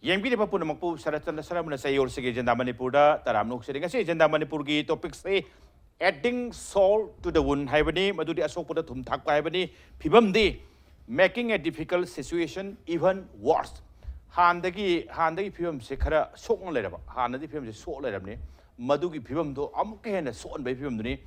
Yangbi Papuna Mapu, Sharatchandra Sharma say or Sigi Janda Manipura, Taramuk sitting a Janda Manipurgi topics say adding salt to the wound, Hibani, Madudi Asoputa Tumtak Hibani, Pibamdi, making a difficult situation even worse. Handagi Pibam Sekara, so on letter, Hanadi Pibam is so letter, Madugi Pibam do Amuke and a son by Pibamni,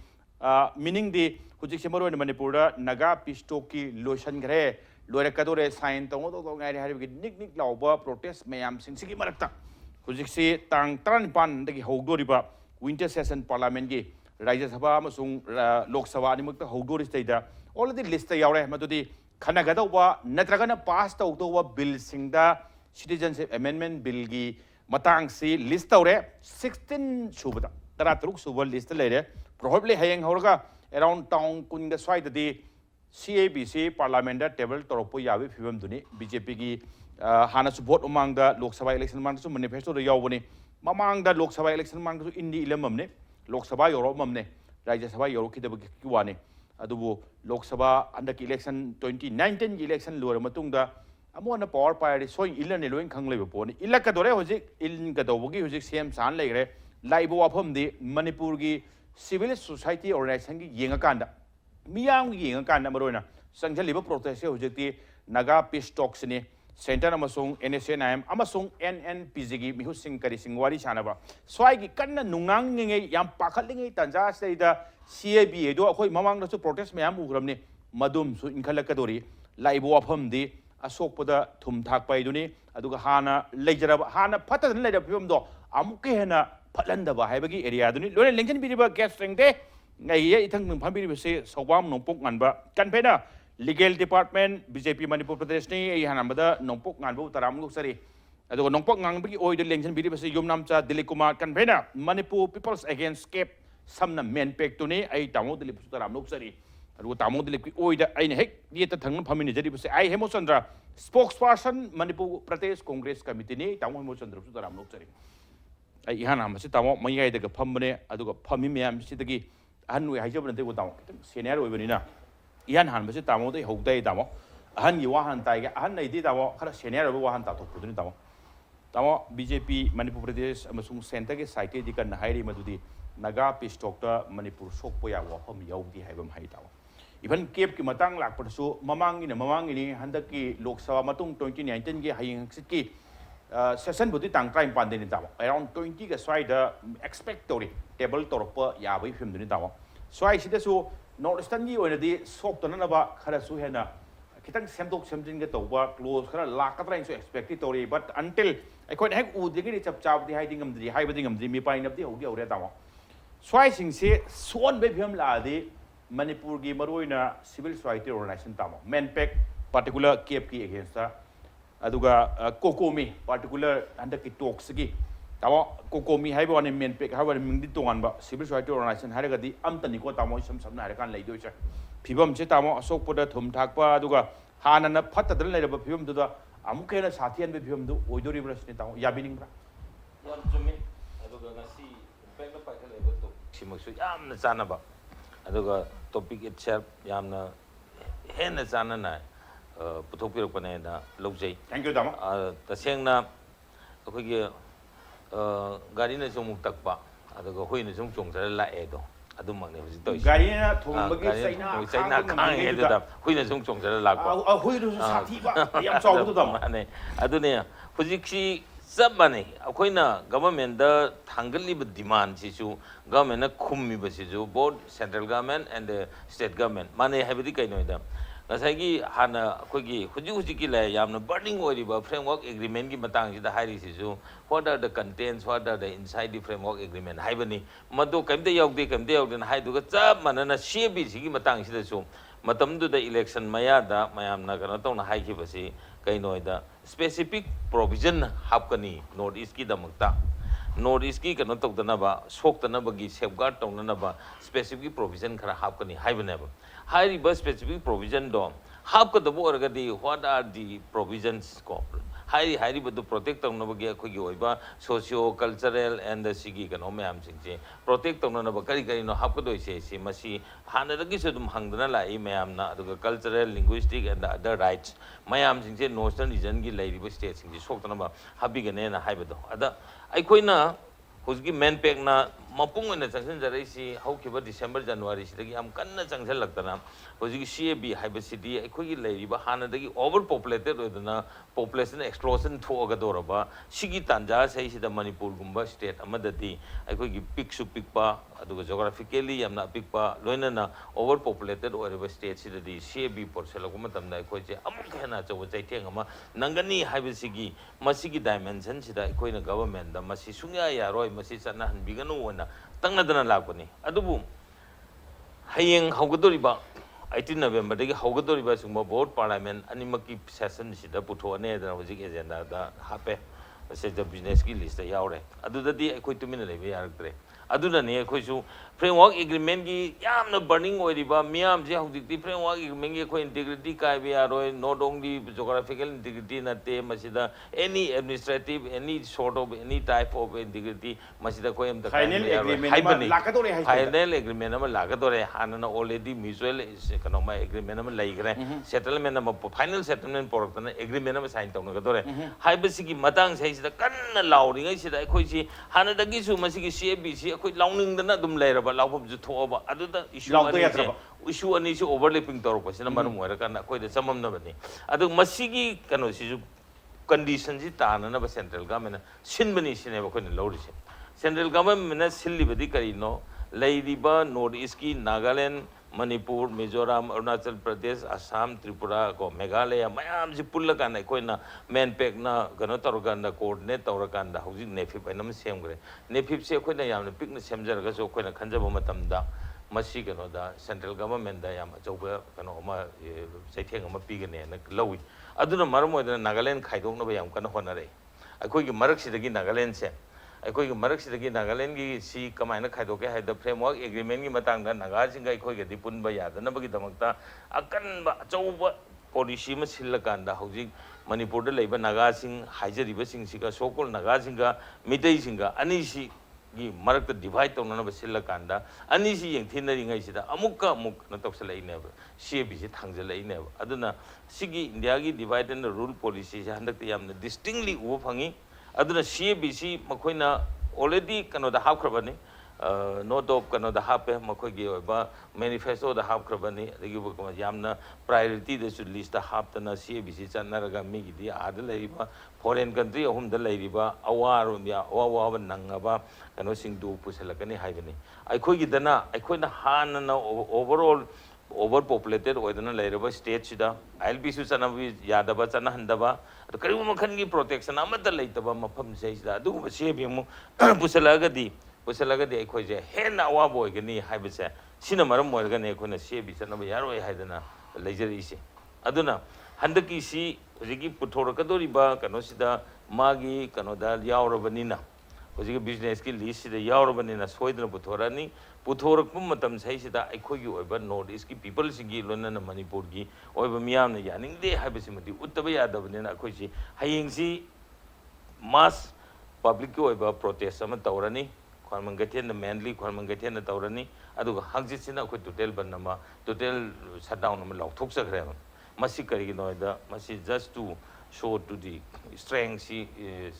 meaning the Hujikimaro in Manipura, Naga Pistoki, Lotion Gray. Lorecadore sign Tomoto, I have a nick lauber protest mayam since Marata. Hujixi Tang Tranpan, the Hogoriba, winter session parliament, Rajas Habamasung, Loksavani, Hogori State, all of the list Yara Matudi, Kanagadawa, Natragana passed out over Bill Singda, Citizenship Amendment Bilgi, Matangsi, list 16 Shubata. Taratruk Suba list later, probably Hayang Horga around town Kuninga Swite the CABC Parliament table Toropo Yavi Fivum Duni, BJP ki Hana support among the Lok Sabha election management manifesto the Yawani, among the Lok Sabha election management in the Ilamamne, Lok Sabha Yoromamne, Raja Sabha Yoroki the Kiwani, Adubu, Lok Sabha under election 2019 election Lura Matunda, among the power party showing Ilan Eloin Kang Liverpool, Ilakadore was it in Katobuki, was it same San Legre, Laibo upon the Manipurgi civil society or Rasangi Yangakanda. Miyang ying kan na marona sangja liba protest hujekti naga peace talks ni center amasung NSNIM amasung NNPCC mihu sing kari singwari chanaba swai gi kanna nungang nge yam pakhalingi tanja seida CAB do akhoi mamang da protest mayam ugramni madum su inkhalakadori laibo afam di asok pada thum thak pai duni aduga hana leijaraba hana phata leida phim do amuke hena phalanda ba haibagi area duni lone lengchen biriba gas strength ngay itang pambiri bese Soubam Nongpoknganba Convenor Legal Department BJP Manipur Pradesh ni hanamada Nongpoknganba taram luksari adugo Nongpoknganba ki oid lengchen biri bese Yumnamcha Dilipkumar Convenor Manipur People's Against Cape samna MANPAC to ni ay tamo dilip taram luksari adugo tamo dilip ki oid ay hek dieta thang phamini jadi bese ay Hemochandra Spokesperson Manipur Pradesh Congress Committee ni tamo Hemochandra taram luksari ay hanam se tamo mayai daga phamne adugo phami myam sidagi Hanu Hajab and they would down. Senior Wenina. Ian Han was a tamo, they hold day damo. Han Yuahan Tiger, Han did our senior Wahan Tato Pudin Tamo. Tamo BJP Manipur Pradesh, Amasung Santa cited the can hide him to the Naga Peace Doctor Manipur Sokoya Wahom Yogi Habam Haitao. Even Cape Kimatang Lak Pursu, Mamang in a Mamangini, Handaki, Loksawa Matung 2019 Haying Siki. Session with the tank time pandin around 20 side expectory table torpa yawi film in tower. So I see the so Northern you and the soap to Nanaba Karasuhena. Kitang Semtok something get over close, Laka so expectory, but until I quite heck would get it up the hiding of the hiding of the Mipine of the Odia Tower. So I think say Swan Bebham Ladi, Manipur Gimaruina, civil society organization tower. MANPAC particular Cape key against her. Aduga Kokomi particular under Kitoxi. Tawa Kokomi have one in MANPAC, however, Mindituanba, civil society organization, Haragadi, Amtaniko Tamo, some Narakan Lady. Pibam Chetamo, so put a Tum Takpa, Aduga, Han and a Pata the letter of Pim to the Amukena Satian with him do, Odo River Yabiningra. One to me, Aduga see, Pekapaka Simusu Yam the Zanaba. Aduga topic itself, Yamna Hen the Zanana. Putopir Panena, Lobjay. Thank you, Dama. The Sangna Garina Zumutakpa, Adago Huin Zumchung, La Edo, Adumang, Garina, Sayna, can't end up. Huin Zumchung, La who is Sativa? I am so to them. Adunia, Fujiki, Submoney, Aquina, government, the Tangali demand issue, government, Kumi Basisu, both central government and the state government. Money have the kind of them. Nasagi Hana Kugi, Hujikila, Yamna burning over framework agreement, Gimatang, the high issue. What are the contents, what are the inside the framework agreement? Hibani, Mado came the Yog, they came there and hide to get up, Manana Shebi, Gimatang, so Matam to the election, Mayada, Mayam Naganaton, High Kibasi, Kainoida, specific provision, Hapkani, Northeast Kidamata. Northeast Ki cannot talk the Naba, soak the Nabagi, safeguard on the Naba, specific provision, Hapkani, Hibanaba. High specific provision dom. How could the war what are the provisions? हाई बदु protect तौनबगी अखोगी ओइबा socio cultural and द सिगी कनो मैम सिंजे protect तौनब करी करी नो हापदोइसे सि मसी हानदगी सुदुम हंगदना लाई मैमना अदुगा cultural linguistic and other rights मैम सिंजे नॉर्थर्न रीजन की लाइरिबो स्टेट सिंजे सोक्तनबा हाबिगने ना हाइबदो अदा अखोइना हुजगी मैनपेक ना मपुंग ओइना चंगसनजरैसी हौखिबा डिसेंबर जनवरी सिदगी हम कन्ना चंगसलक्तना हुजगी सीएबी हाइबसिटी अखोगी लाइरिबा हानदगी ओवर पॉपुलेटेड ओइदना पॉपुलेशन एक्सप्लोजन थोगदोरबा सिगी तांजा सैसिदा मणिपुर गुंबा स्टेट अमददी अखोगी पिकसु पिकपा अदुगा जोग्राफिकली यामना पिकपा लोइनना ओवर पॉपुलेटेड ओइरबा स्टेट सिददी सीएबी पोर्सलगु मतमदा अखोइजे अमुक हेना चौ चैथेंग अमा नंगनी हाइबसिगी मसिगी डायमेंशन सिदा अखोइना गवर्नमेंट दा मसि सुंया यारोय मसि चना हनबिगनु ओना तंगनदना लापनी अदुबु हयेंग हौगदोरिबा 18 November दगी हौगदोरिबा सुंबा बोर्ड पार्लियामेंट अनिमकी सेशन सिदा पुथोने दना हुजिक एजेंडा दा हापे से द बिजनेस की लिस्ट यावरे अदुददी अखोइ तुमिन लेबे यारक्तरे अदुनने अखोइसु फ्रेमवर्क एग्रीमेंट की यामना बर्निंग ओइरिबा मियाम जे हौजिकती फ्रेमवर्क एग्रीमेंट की अखोइ इंटीग्रिटी काइबे यारोय नॉट ओनली जोग्राफिकल इंटीग्रिटी नते मसिदा any administrative any sort of any type of integrity मसिदा कोइ एम फाइनल एग्रीमेंट लाकदोरे फाइनल एग्रीमेंट अमा लाकदोरे हानना ऑलरेडी म्यूचुअल कनोमा एग्रीमेंट अमा लैग्रे सेटलमेंट अमा फाइनल सेटलमेंट पोरक्तना एग्रीमेंट अमा साइन तौनगदोरे हाइबसिगी मतांग सैसिदा कन्ना लाउरिङै सिदा अखोइसि हानदगिसु मसिगी सीएबीसी अखोइ लाउनिंगदना दुम लैरबा लाउफम जु थोबा अदुदा इशू अनि से ओवरलैपिंग तौरपसिना मरम ओइरकाना अखोइदा चममनबनी अदु मसिगी कनोसिजु कंडीशन जी ताननबा सेंट्रल गवर्नमेंट सिनबनी सिनेबा अखोइना लौरिसे सेंट्रल गवर्नमेंट सिल्लिबदी करिनो लैरिबा नॉर्थ ईस्ट की नागालैंड मणिपुर मिजोरम अरुणाचल प्रदेश असम त्रिपुरा को मेघालय मैम से पुल्लकान अखोइना मैनपेक ना कनो तौरकान कोऑर्डिनेट तौरकान हौजिक नेफिप हैनम सेमग्रे नेफिप से अखोइना यामना पिकना सेमजरगसो अखोइना खंजबा मतमदा मसी कनोदा सेंट्रल गवर्नमेंट दा याम अचौबा कनो अमा चैथेंग अमा पिगने न लौइ अदुना मरम ओइदना नागालैंड खाइदोंनबा याम कन होनरे अखोइगी मरकसिदगी नागालैंड से अखोइगी मरकसिदगी नागालैंड की सी कमायना खाइदोके हाइदा फ्रेमवर्क एग्रीमेंट की मतंगदा नागासिंगा अखोइगदी पुनबा यादनबगी दमकता अकनबा अचौबा पॉलिसी म सिल्लकांदा हौजिक मणिपुरदा लैबा नागासिंग हाइजरिबसिंगसिगा सोकोल नागासिंगा मितैसिंगा अनिसी की मरकता डिवाइड तौननबा सिल्लकांदा अनिसी येंथिनरिङैसिदा अमुक न तौसलैनेब सीएबीसी थांजलैनेब अदुना सिगी इंडिया की डिवाइड एंड रूल पॉलिसी से हंदकते यामना डिस्टिंक्टली उबो फंगी अदुना सीएबीसी मखोइना ऑलरेडी कनोदा हापख्रबनी नोट ऑफ कनोदा हापे मखोइगी ओइबा मैनिफेस्टो दा हापख्रबनी अदगी बकमा यामना प्रायोरिटी दसु लिस्ट दा हापतना सीएबीसी चन्नरगा मिगिदी आदा लैरिबा फॉरेन कंट्री अहुम दा लैरिबा अवारो या अवावा नंगबा कनो सिंगदु पुसलकनी हाइबनी अखोइगी दना अखोइना हानना ओवरऑल ओवर पॉपुलेटेड ओइदना लैरबा स्टेट सिदा आईएलपीसु चनबी यादबा चना हंदबा करिबा मखन की प्रोटेक्शन अमता लैतबा मफम सैसिदा अदुगुबा सेबी मु पुसलगदी अखोइजे हेना अवाब ओइगनी हाइबसे सिना मरम ओइगने अखोइना सेबी चनबा यारोय हाइदना लैजरीसे अदुना हंदकी सी हुजिगी पुथोरकदोरिबा कनोसिदा मागी कनोदा यावरबनिना हुजिगी बिजनेस की लिस्ट सिदा यावरबनिना सोइदना पुथोरानी पुथोरकपु मतम सैसिदा अखोइगी ओइबा नॉर्थ ईस्ट की पीपल सिगी लोनना मणिपुर की ओइबा मियामना यानिंगदे हाइबसिमति उत्तबा यादबनिना अखोइसी हयेंसी मास पब्लिक की ओइबा प्रोटेस्ट अमा तौरनी ख्वारमंगथेन मेनली ख्वारमंगथेन तौरनी अदुगा हंगजिसिना अखोइ टोटल बननमा टोटल शटडाउन अमा लौथोकसखरे मसी करिगिनोइदा मसी just to show to the strength si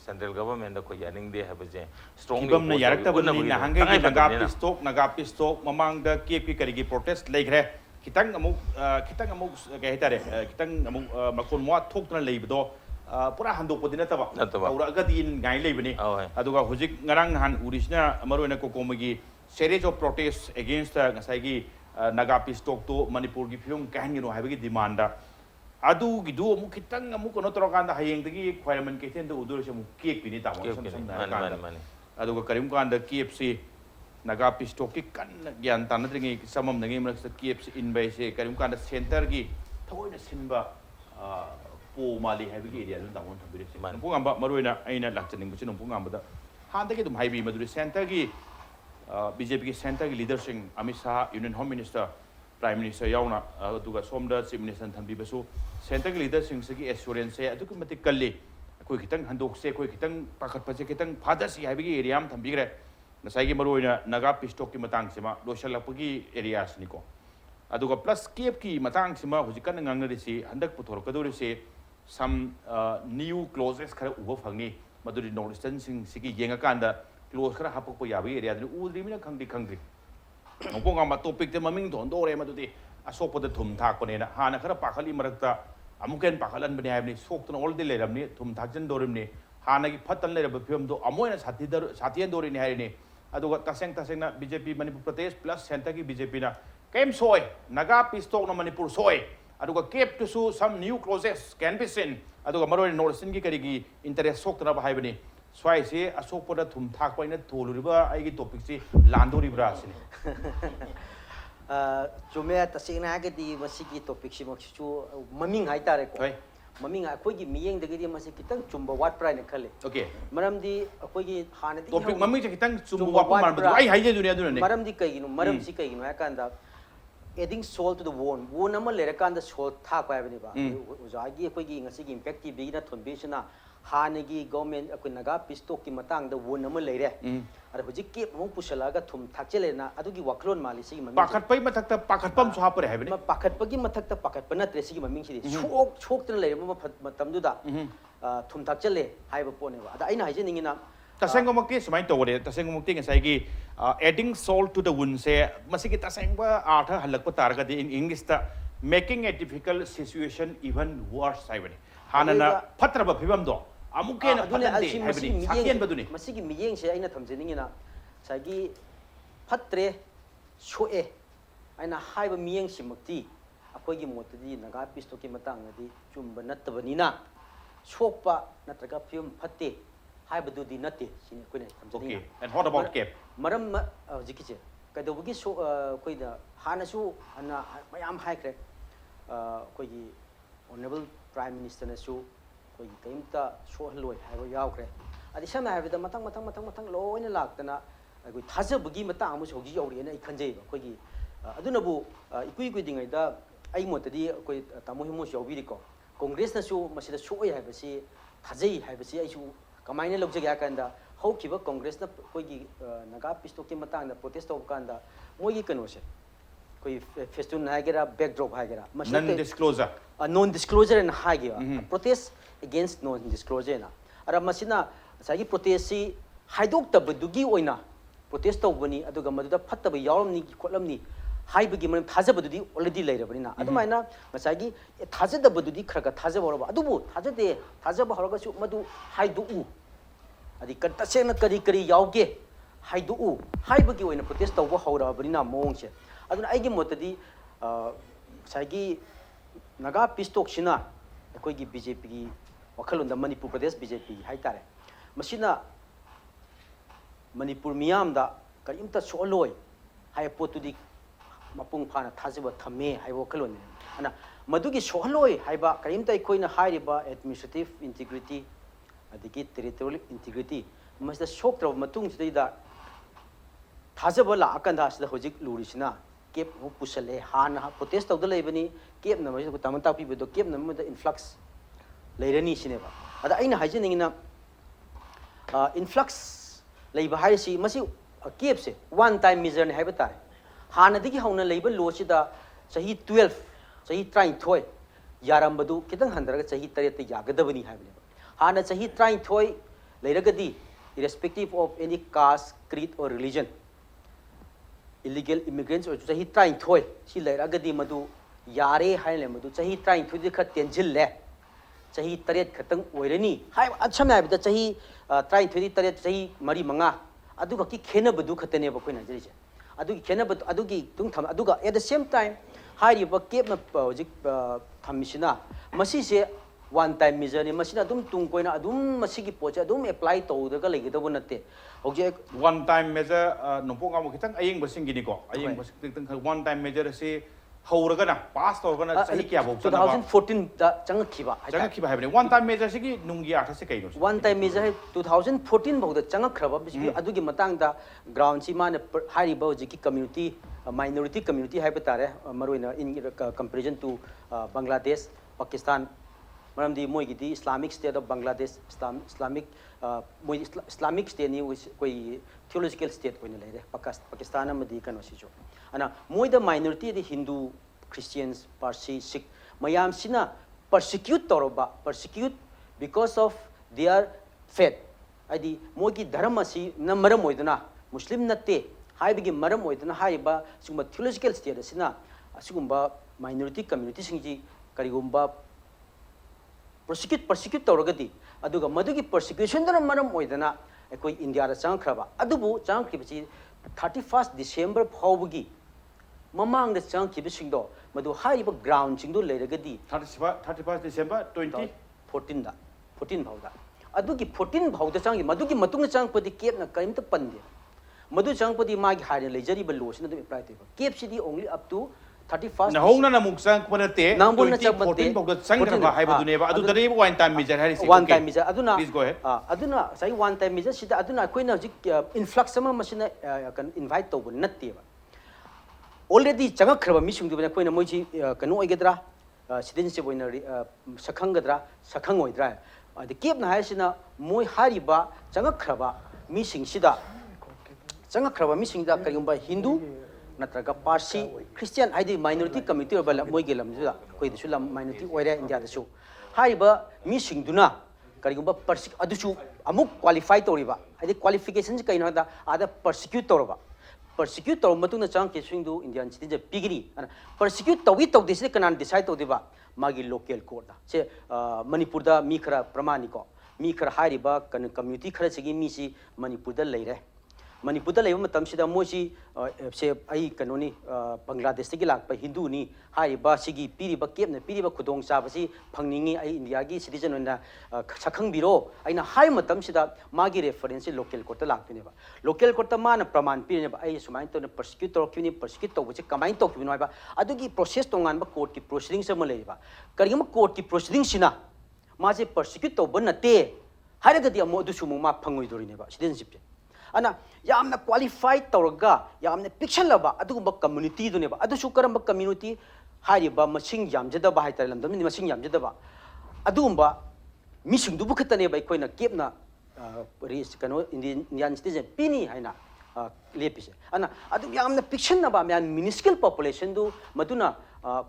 central government da ko yaning de ha baje strongly bam na yarak ta bun ni hangai ki naga stock mamang da kp karigi protest leigre kitang amuk ga hetare kitang amuk makon mo thok na leibdo pura handok podina taba aura ga din ngai leibani aduga hojik ngarang han urisna amaroina ko komagi series of protests against ngasai gi naga stock to manipur gi film kahani no habagi demand da अदु गिदु अमु खितंग अमु कोनो तरकांदा हयेंदगी ख्वायमन केथेन the उदुरसे मु cake पिनि तामो अदुगा करिम कांदा KFC Naga peace talk की कन ज्ञान तानद्रिंगे समम नगे मरक्स KFC इनबाइसे करिम कांदा सेंटर की थोइना सिनबा पो माली हैबगी एरिया द तामो थबिरसे पुंगांबा मरोइना आइना लाचनिंग बुसिन पुंगांबदा हांदगे दुम हाइबी मदुरि सेंटर की बीजेपी की सेंटर की leadership Amit Shah union home minister prime minister यावना अदुगा सोमदा चीफ मिनिस्टर थंबीबसु सेंटर की लीडरशिप की एश्योरेंस है अदुक मति कल्ली कोई खितंग हंदोक से कोई खितंग पाखत पचे खितंग फादसी हाइबगी एरिया में थंबिग्रे नसाइगी मरोइना नगा पिस्टोक की मतंग सिमा लोशलपगी एरियास निको अदुगा प्लस केप की मतंग सिमा हुजिकन ngangnarisi हंदक पुथोरकदोरिसे सम न्यू क्लोजेस खरा उबो फंगनी मदुरी नॉर्थ ईस्टर्न सिंग येंगाकांदा क्लोज खरा हापको याबी एरिया दु उद्रिमिना खंगदी नोंपोंगांबा टॉपिक ते ममिंग धोंदोरे मदुदी असोपद थुम थाकपनेना हाना खरा पाखली मरकता अमुकेन पाखलन बने हाइबनी सोक्तन ऑलरेडी लेरमनी थुम थाकजन दोरिमनी हानागी फतन लेरब फिल्मदो अमोयना साथियन दोरिनी हाइनी अदुगा तसेंग BJP Manipur Pradesh plus centre की बीजेपी ना केम सोय नागा पिस्टोक न मणिपुर सोय अदुगा keep to some new clauses can be seen अदुगा मरोय नॉर्थ ईस्टर्न की करीगी इंटरेस्ट सोक्तना हाइबनी स्वाई से असोपद थुम थाकपैना थोलुरिबा आइगी टॉपिक से लांदोरिब्रा सिनी चुमे तसेंगना हागदी मसिगी टॉपिक सिमक्सु ममिंग हाइतारे को ममिंग अखोगी मियेंगदगी मसि खितंग चुम्बा वाटप्राइने खले ओके मरमदी अखोगी हानदी टॉपिक ममिंग से खितंग चुम्बा वाटपा मारबदु आई हाइजे दुनिया दुने मरमदी कइगिनो मरमसी कइगिनो हाकांदा एडिंग सोल टू द वोन अमा लेरकांदा सोल थाक पाइबनिबा उजागी अखोगी ngasiगी इम्पैक्ट की बिगिना थोनबेसना हानगी गवर्नमेंट अखोई नागा पिस्टोक की मतंग द वोन अमा लेरे अरे हुजिक के मु पुसलागा थुम थाकचेलेना अदुगी वखलोन माली सिगी ममिंग पाखतपै मथक्ता पाखतपम सु हापरे हाइबनि पाखतपगी मथक्ता पाखतप नत्रे सिगी ममिंग सिदि छोक्तन लेरम मतमदुदा थुम थाकचले हाइबा पोनेबा अदा आइना हाइजे निंगिना तसेंगमक्ति सुमाइन तोरे तसेंगमक्ति ngसाइगी adding salt to the wound से मसिगी तसेंगबा अर्थ हलकप तारगदि इन इंग्लिश ता making a difficult situation even worse हाइबनि हानना फत्रब फिबम दो अमुके न फतनदे हाइबनि साकेन बदुनि मसिगी मियेंग से आइना थमजेनिंगिना सागी फत्रे सोए आइना हाइबा मियेंग सिमक्ति अखोगी मोतदी नागा पिस्टोक की मतंगदी चुम्बा नत्तबनिना सोपा नत्रगा फिल्म फत्ते हाइबदुदी नत्ते सिने कोइने थमजेनिंगा ओके एंड व्हाट अबाउट केप मरम जिकिचे कदोबगी सो कोइदा हानसु अना मयाम हाइक्रे कोइगी ऑनरेबल प्राइम मिनिस्टर नसु कोइगी कइमता सोहलोय हाइबो यावक्रे अदि समना हाइबदा मतंग लोइना लाक्तना कोइ थाजबगी मतंग अमु होगी यौरिना खंजेबा कोइगी अदुनबु इकुइ दिङैदा आई मोतदी कोइ तामो हिमोस यौबिरिको कांग्रेस नसु मसिदा सोय हाइबसी थाजै हाइबसी आइसु कमाइने लौजगे हाकंदा हौखिबा कांग्रेस न कोइगी नागा पिस्टोक के मतंग प्रोटेस्ट तौब कांदा मोगी कनोसे कोई फेस्टून हागेरा बैकड्रॉप हागेरा नॉन डिस्क्लोजर एंड हागेरा प्रोटेस्ट अगेंस्ट नॉन डिस्क्लोजर ना अरा मसिना सागी प्रोटेस्ट सी हाइदोक तबदुगी ओइना प्रोटेस्ट तौबनी अदुगा मदुदा फत्तब यावरमनी खोलमनी हाइबगी मन थाजबदुदी ऑलरेडी लेरबनिना अदुमाइना मसागी थाजदबदुदी खरका थाजबरबा अदुबु थाजदे थाजब हरगसु मदु हाइदुउ अदि कतसेना करी यावगे हाइदुउ हाइबगी ओइना प्रोटेस्ट तौब हौरबनिना मोंगसे अदुना आइगी मोतदी सागी नागा पिस्टोक सिना अखोइगी बीजेपी की वखलोंदा मणिपुर प्रदेश बीजेपी हाइतारे मसिना मणिपुर मियामदा करिमता सोलोय हाय पोतुदी मपुंग फाना थाजब थमे हाय वखलोन अना मदुगी सोलोय हायबा करिमता अखोइना हाइरिबा एडमिनिस्ट्रेटिव इंटीग्रिटी अदिगी टेरिटोरियल इंटीग्रिटी मसिदा सोक्त्रब मतुंग सिदा थाजब लाकंदा सिदा होजिक लुरिसिना केप हो पुसले हाना प्रोटेस्ट तौद लेबनी केप न मसिदा तमता पिबदो केप न मदा इन्फ्लक्स लेरनी सिनेबा अदा आइना हाइजेनिंगिना इन्फ्लक्स लेबा हाइसी मसि केप से वन टाइम मेजर ने हाइबा तारे हानदगी हौना लेबा लोसिदा सही 12 सही 33 यारंबदु कितंग हंदरगा सही 8 ते यागदबनी हाइबने हाना सही 33 लेरगदी irrespective of any caste creed or religion illegal immigrants or सही 33 सी लेरगदी मदु यारे हाइले मदु सही 33 दि ख तेंजिल ले सही 8 खतंग ओइरनी हाइ अच्छा नाइबदा सही 33 8 सही मरी मंगा अदुगा की खेनबदु खतने बखोइना जरिसे अदुगी खेनबदु अदुगी तुंग थम अदुगा एट द सेम टाइम हाइरिबा केप न होजिक थमिसिना मसी से वन टाइम मेजर ने मसिना दुम तुंग कोइना दुम मसिगी पोचे दुम अप्लाई तौदगा लेगदबो नते होजे वन टाइम मेजर नोंपोंगा मो खितंग अयंग बसिंगिनिको अयंग बसिंग वन टाइम मेजर से हौरगना पास तौरगना सही क्या बो 2014 दा चंगखिबा हाइबने वन टाइम मेजर सिगी नुंगी आठ से कइनो वन टाइम मेजर 2014 बहुदा चंगखरबा बिसि अदुगी मतंगदा ग्राउंड सी मान हाइरिबा होजिकी कम्युनिटी माइनॉरिटी कम्युनिटी हाइबा तारे मरोइना in comparison to Bangladesh Pakistan maramdi moi gi di Islamic State of Bangladesh Islamic moi Islamic State ni koi theological state oina leire Pakistan amadi kano si jo ana moi da minority di Hindu Christians Parsi Sikh mayam sina persecute persecute because of their faith adi moi gi dharma si na maram oiduna Muslim natte haibigi maram oiduna haiba sugma theological state asina asugumba minority community singji karigumba persecute toragadi aduga madugi persecution dana maram oidana ekoi India da changkhraba adubu changkhibi 31st December phawgi mamang da changkhibi singdo madu haiba ground singdo leiragadi 31st December 2014 da 14 phawda adugi 14 phawda changi madugi matung changpadi kep na kaimta pande madu changpadi magi haire leijari ba losina da apply te kep cd only up to 31st na hong na muk sang panate 2014 bok sang ba hai ba duneba adu dare one time measure hari one time measure aduna please go ahead aduna sai one time measure sida aduna koina hojik influx sama machine kan invite to natte ba already changa khraba mi sungdu bana koina moji kanu oigedra citizenship oina sakhang gadra sakhang oidra adi kep na hai sina moi hariba changa khraba mi sing sida changa khraba mi singda kariumba Hindu natraga Parsi Christian id minority community bala moi gelam juda koi disu lam minority oira India dasu haiba mi singduna karigumba persecute adusu amuk qualify toriba id qualifications kaina da ada persecute torba persecute tor matuna chang ke singdu Indian citizen pigiri persecute tawi this kanan decide todiba magi local court da se Manipur da mi khara pramani ko mi khara hariba kan community khara sigi mi si Manipur da leire Manipur da leiba matam sida moji se ai kanoni Bangladesh gi lakpa Hindu ni haiba sigi piriba kepna piriba khudong cha basi phangningi ai India gi citizen na sakhang biro aina hai matam sida magi reference local court lakpine ba local court ma na praman pirne ba ai sumain to persecute to kini persecute to buche kamain to kini ba adugi process tongan ba court ki proceedings ma leiba karigama court ki proceedings sina ma je persecute to banate haragadi amo du sumu ma phangoi dorine ba citizenship ana yamna qualified tawraga yamna picture laba adugumba community duneba adusu karamba community hariba masing yamjada ba haitar lamdam ni masing yamjada ba adugumba mising dubu khatane ba koina kepna ris kano Indian citizen pini haina lepise ana adu yamna picture na ba man minuscule population du maduna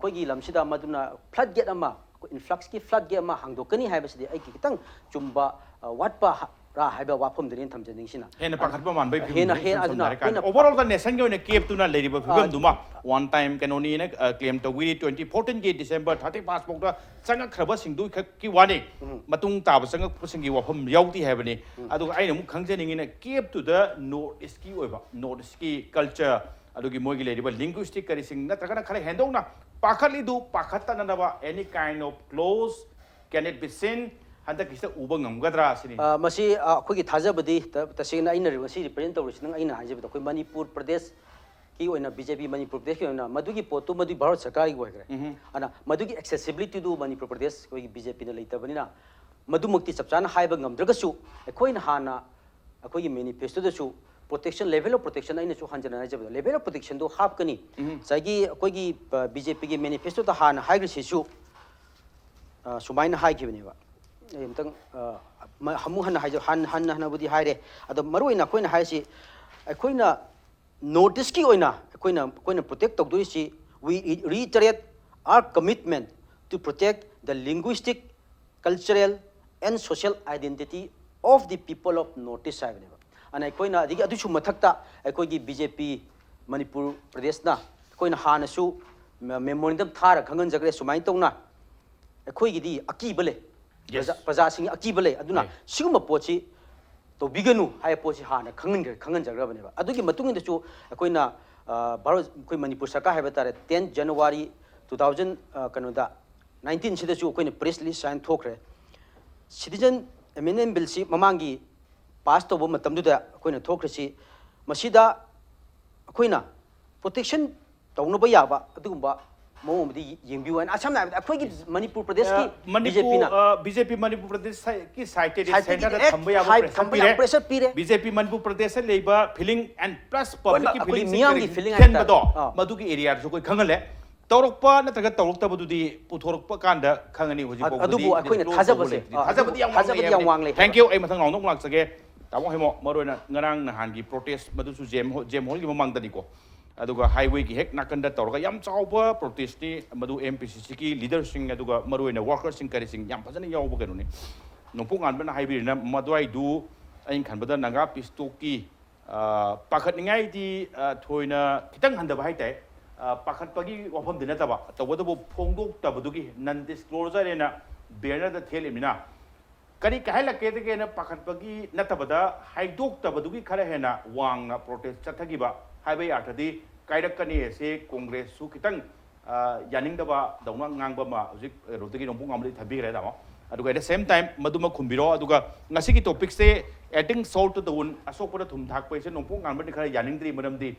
koigi lamsida maduna flood gate ama influx ki flood gate ama hangdokani haibasidi ai kitang chumba watpa ra haiba wapom derin thamjning sina hena pakhatba man bai hena aduna overall the nation go ne cape tuna leriba phibam duma one time kanoni ne claim to we 2014 ge December 30 passport da changa khraba singdu ki wani matung ta ba changa singi wapom yauti habani adu aina mu khangjeningi ne cape to the north east ki oiba north east ki culture adugi mogi leriba linguistic kari sing na takana khare hendona pakhali du pakhatta na ba any kind of close can it be seen handa kisa ubang ngamgadra sini masi akhoi thajabadi tasena aina masi represent tawris nang aina hajabada koi Manipur Pradesh ki oina BJP Manipur Pradesh ki oina madugi potu madu Bharat Sarkar gi boigre ana madugi accessibility du Manipur Pradesh koi BJP na leitabani na madu mukti chapchana haiba ngamdraga su akhoi na hana akhoi manifesto da su protection level of protection aina su hanjana hajabada level of protection do half kani sagi akhoi gi BJP gi manifesto da hana haigri sisu sumaina haigibani ba emtang hamu han budi haire ado maruina koina haisi koina notice ki oina koina protect tok duisi we reiterate our commitment to protect the linguistic cultural and social identity of the people of Northeast Side ana koina digi adu su mathakta koi gi BJP Manipur Pradesh na koina hana su memorandum thara khangan jagre sumai tongna koi gi di akibale Praja sing akibale aduna siguma pochi to biganu hai pochi hana khangan jagrabane ba adugi matung inda chu koina baro koi Manipur Sarkar hai batare 10 January 2000 kanoda 19 sida chu koina press release sign thokre citizen amendment bill si mamangi pass to bo matamdu da koina thokre si masida koina protection tawno ba ya ba adugumba Momodi Yimbu and Assam, Manipur Pradesh, BJP Manipur Pradesh ki cited center pressure BJP Manipur Pradesh labor feeling and plus public feeling Maduki area so koi khangale तौरक्पा नत्रगा तौरक्तबदुदी पुथोरक्पा कांदा खंगनी हुजी अदुबु अखोइना थाजबसे थाजबदी याम वांगले थैंक यू ए मथंग नाउनोक लाक्सगे तामो हेमो मरोना ngarang nahangi protest madusu jem hol gi mamangdani ko aduga highway gi hek nakanda tawrga yam chawba protest ni madu MPCC ki leader sing aduga maroina workers sing kari sing yam phajana yawba kanuni nongpoknganba na highway na madwai du ain khanbada naga pistoki pakhat ningai di thoina kitang handaba hai tai pakhat pagi wafam dina taba tawadu phongdok tabadugi non disclosure ena banner da thelimina करी कहे लगे थे ना पाखट पगी नतबदा हाइडोक तबदुगी खरे है ना वांग ना protest चथगिबा highway आठदी कायरकनी से कांग्रेस सु खितंग यानिंग दबा दौना ngang मा हुजिक रोतगी नोंपुंग आमली थबी रे दामो अदुगा एट द सेम टाइम मदुमा खुंबिरो अदुगा ngasi की टॉपिक से adding salt to the wound असोकपदा थुम थाक पैसे नोंपुंग आमबदि खरे यानिंग द्री मदमदी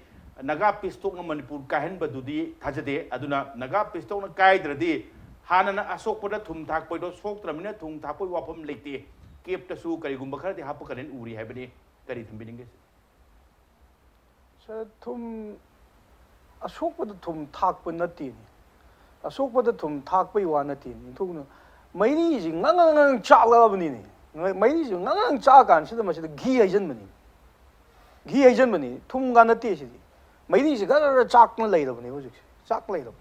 नगा पिस्तोक मणिपुर काहन बदुदी थाजदे अदुना नगा पिस्तोक न कायद्रदी हाना असोकपदा थुम थाक पैदो सोक्त्रमिना थुम थाक पै वाफम लेते केप तसु करिगुंबा खरदि हाप करेन उरी हैबनी करि थंबिनिंगे सर थुम असोकपदा थुम थाक प नतिनि असोकपदा थुम थाक पै वा नतिनि थुन मैनी जि ngang चागलाबनि नि मैनी जि ngang चा कान सिदा मसिदा घी हाइजन बनि थुम गा नति सिदि मैनी जि गर चाकन लैरबनि हुजिक चाक लैरब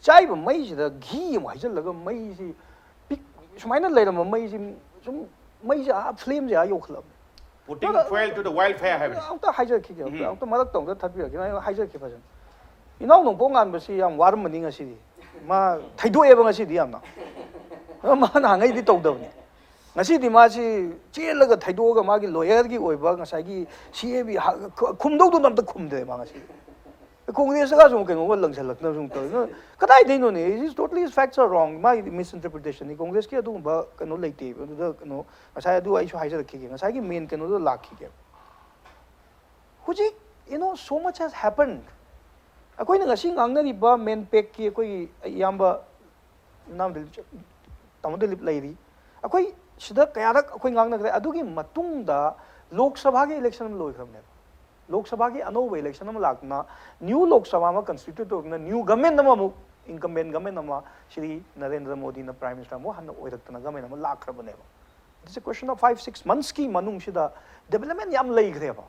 चाइब मई से घी हाइजल मई से सुमायना लेरम मई से सुम मई से फ्लेम से योखलब putting fuel to the wildfire है औता हाइजर खि औता मदक तंग थपि के हाइजर खि फजन इनाउ नोंपोंगान बसी याम वारम मनि ngasi मा थैदो एब ngasi दि यामना मा नांगै दि तौदबनि ngasi दि मा सि चेलग थैदो ग मागी लॉयर की ओइबा ngasi की सीएबी खुमदौ दो नमत खुमदे मा ngasi कांग्रेस का जो कहीं वो लंचलकना जो तो कदाई नहीं नो ने is totally facts are wrong my misinterpretation नि कांग्रेस की अदु बा कनो लेते अदु कनो असाय अदु आइसो हाइजर रखी के असाय की मेन कनो दो लाखी के हुजी you know so much has happened अकोइ न गसी ngangnari ba मेन पैक की कोई याम्बा नाम दिल तमदे लिप लैरी अकोइ सिदा कयारक अकोइ ngangnagre अदु की मतुंगदा लोकसभा के इलेक्शन में लोइखरमने लोकसभा की अनोब इलेक्शन में लाना न्यू लोकसभा में कंस्टिट्यूट होना new government incumbent government Shri Narendra Modi ना प्राइम मिनिस्टर मो हन ओइरक्तना गवर्नमेंट में लाखरबने it's a question of 5-6 months की मनुंग सिदा डेवलपमेंट याम लैग्रेबा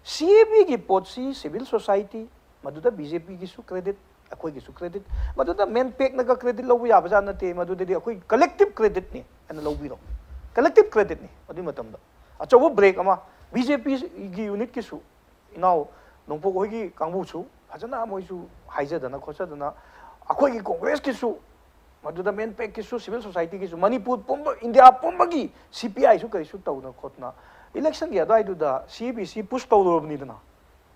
सीएबी की पोची सिविल सोसाइटी मदुदा बीजेपी की सु क्रेडिट अखोई की सु क्रेडिट मदुदा मेन पैक ना क्रेडिट लौ याबा जा नते मदुदा अखोई कलेक्टिव क्रेडिट ने अन लौबिरो कलेक्टिव क्रेडिट ने अदि मतमदा अचो ब्रेक अमा बीजेपी की यूनिट की सु इनाउ नोंपोक होगी कांगबुसु फजना मोइसु हाइजदना खोसदना अखोई की कांग्रेस की सु मदुदा मेन पैक की सु सिविल सोसाइटी की सु मणिपुर पुंब इंडिया पुंब की सीपीआई सु करिसु तौना खोतना इलेक्शन की अदाइदुदा सीबीसी पुश तौदोबनिदना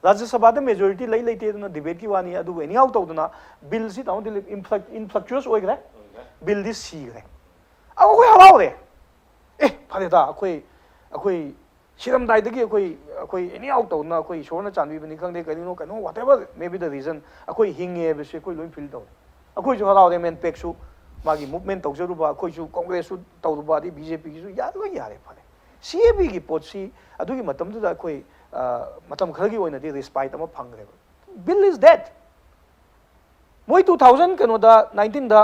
राज्य सभा द मेजॉरिटी लई लेतेदना डिबेट की वानी अदु एनी आउट तौदना बिल सी ताउ दिल इनफ्लक्चुअस ओइग्रे बिल दिस सीग्रे अखोई हलावरे ए फरेदा अखोई शिरमदाइदगी अखोई एनी आउट तौना अखोई सोना चांबीबनी खंगदे कनिनो कनो whatever may be the reason अखोई हिंगे बेसे कोई लोइन फील तौ अखोई जो हलावरे मेन पेक्सु मागी मूवमेंट तौजरुबा अखोई सु कांग्रेस सु तौरुबा दी बीजेपी की सु यादो यारे फरे सीएबी की पोची अदुगी मतमदुदा अखोई मतम खरगी ओइनदी रिस्पाइट अमा फंगरे बिल इज डेड मोई 2000 कनो दा 19 दा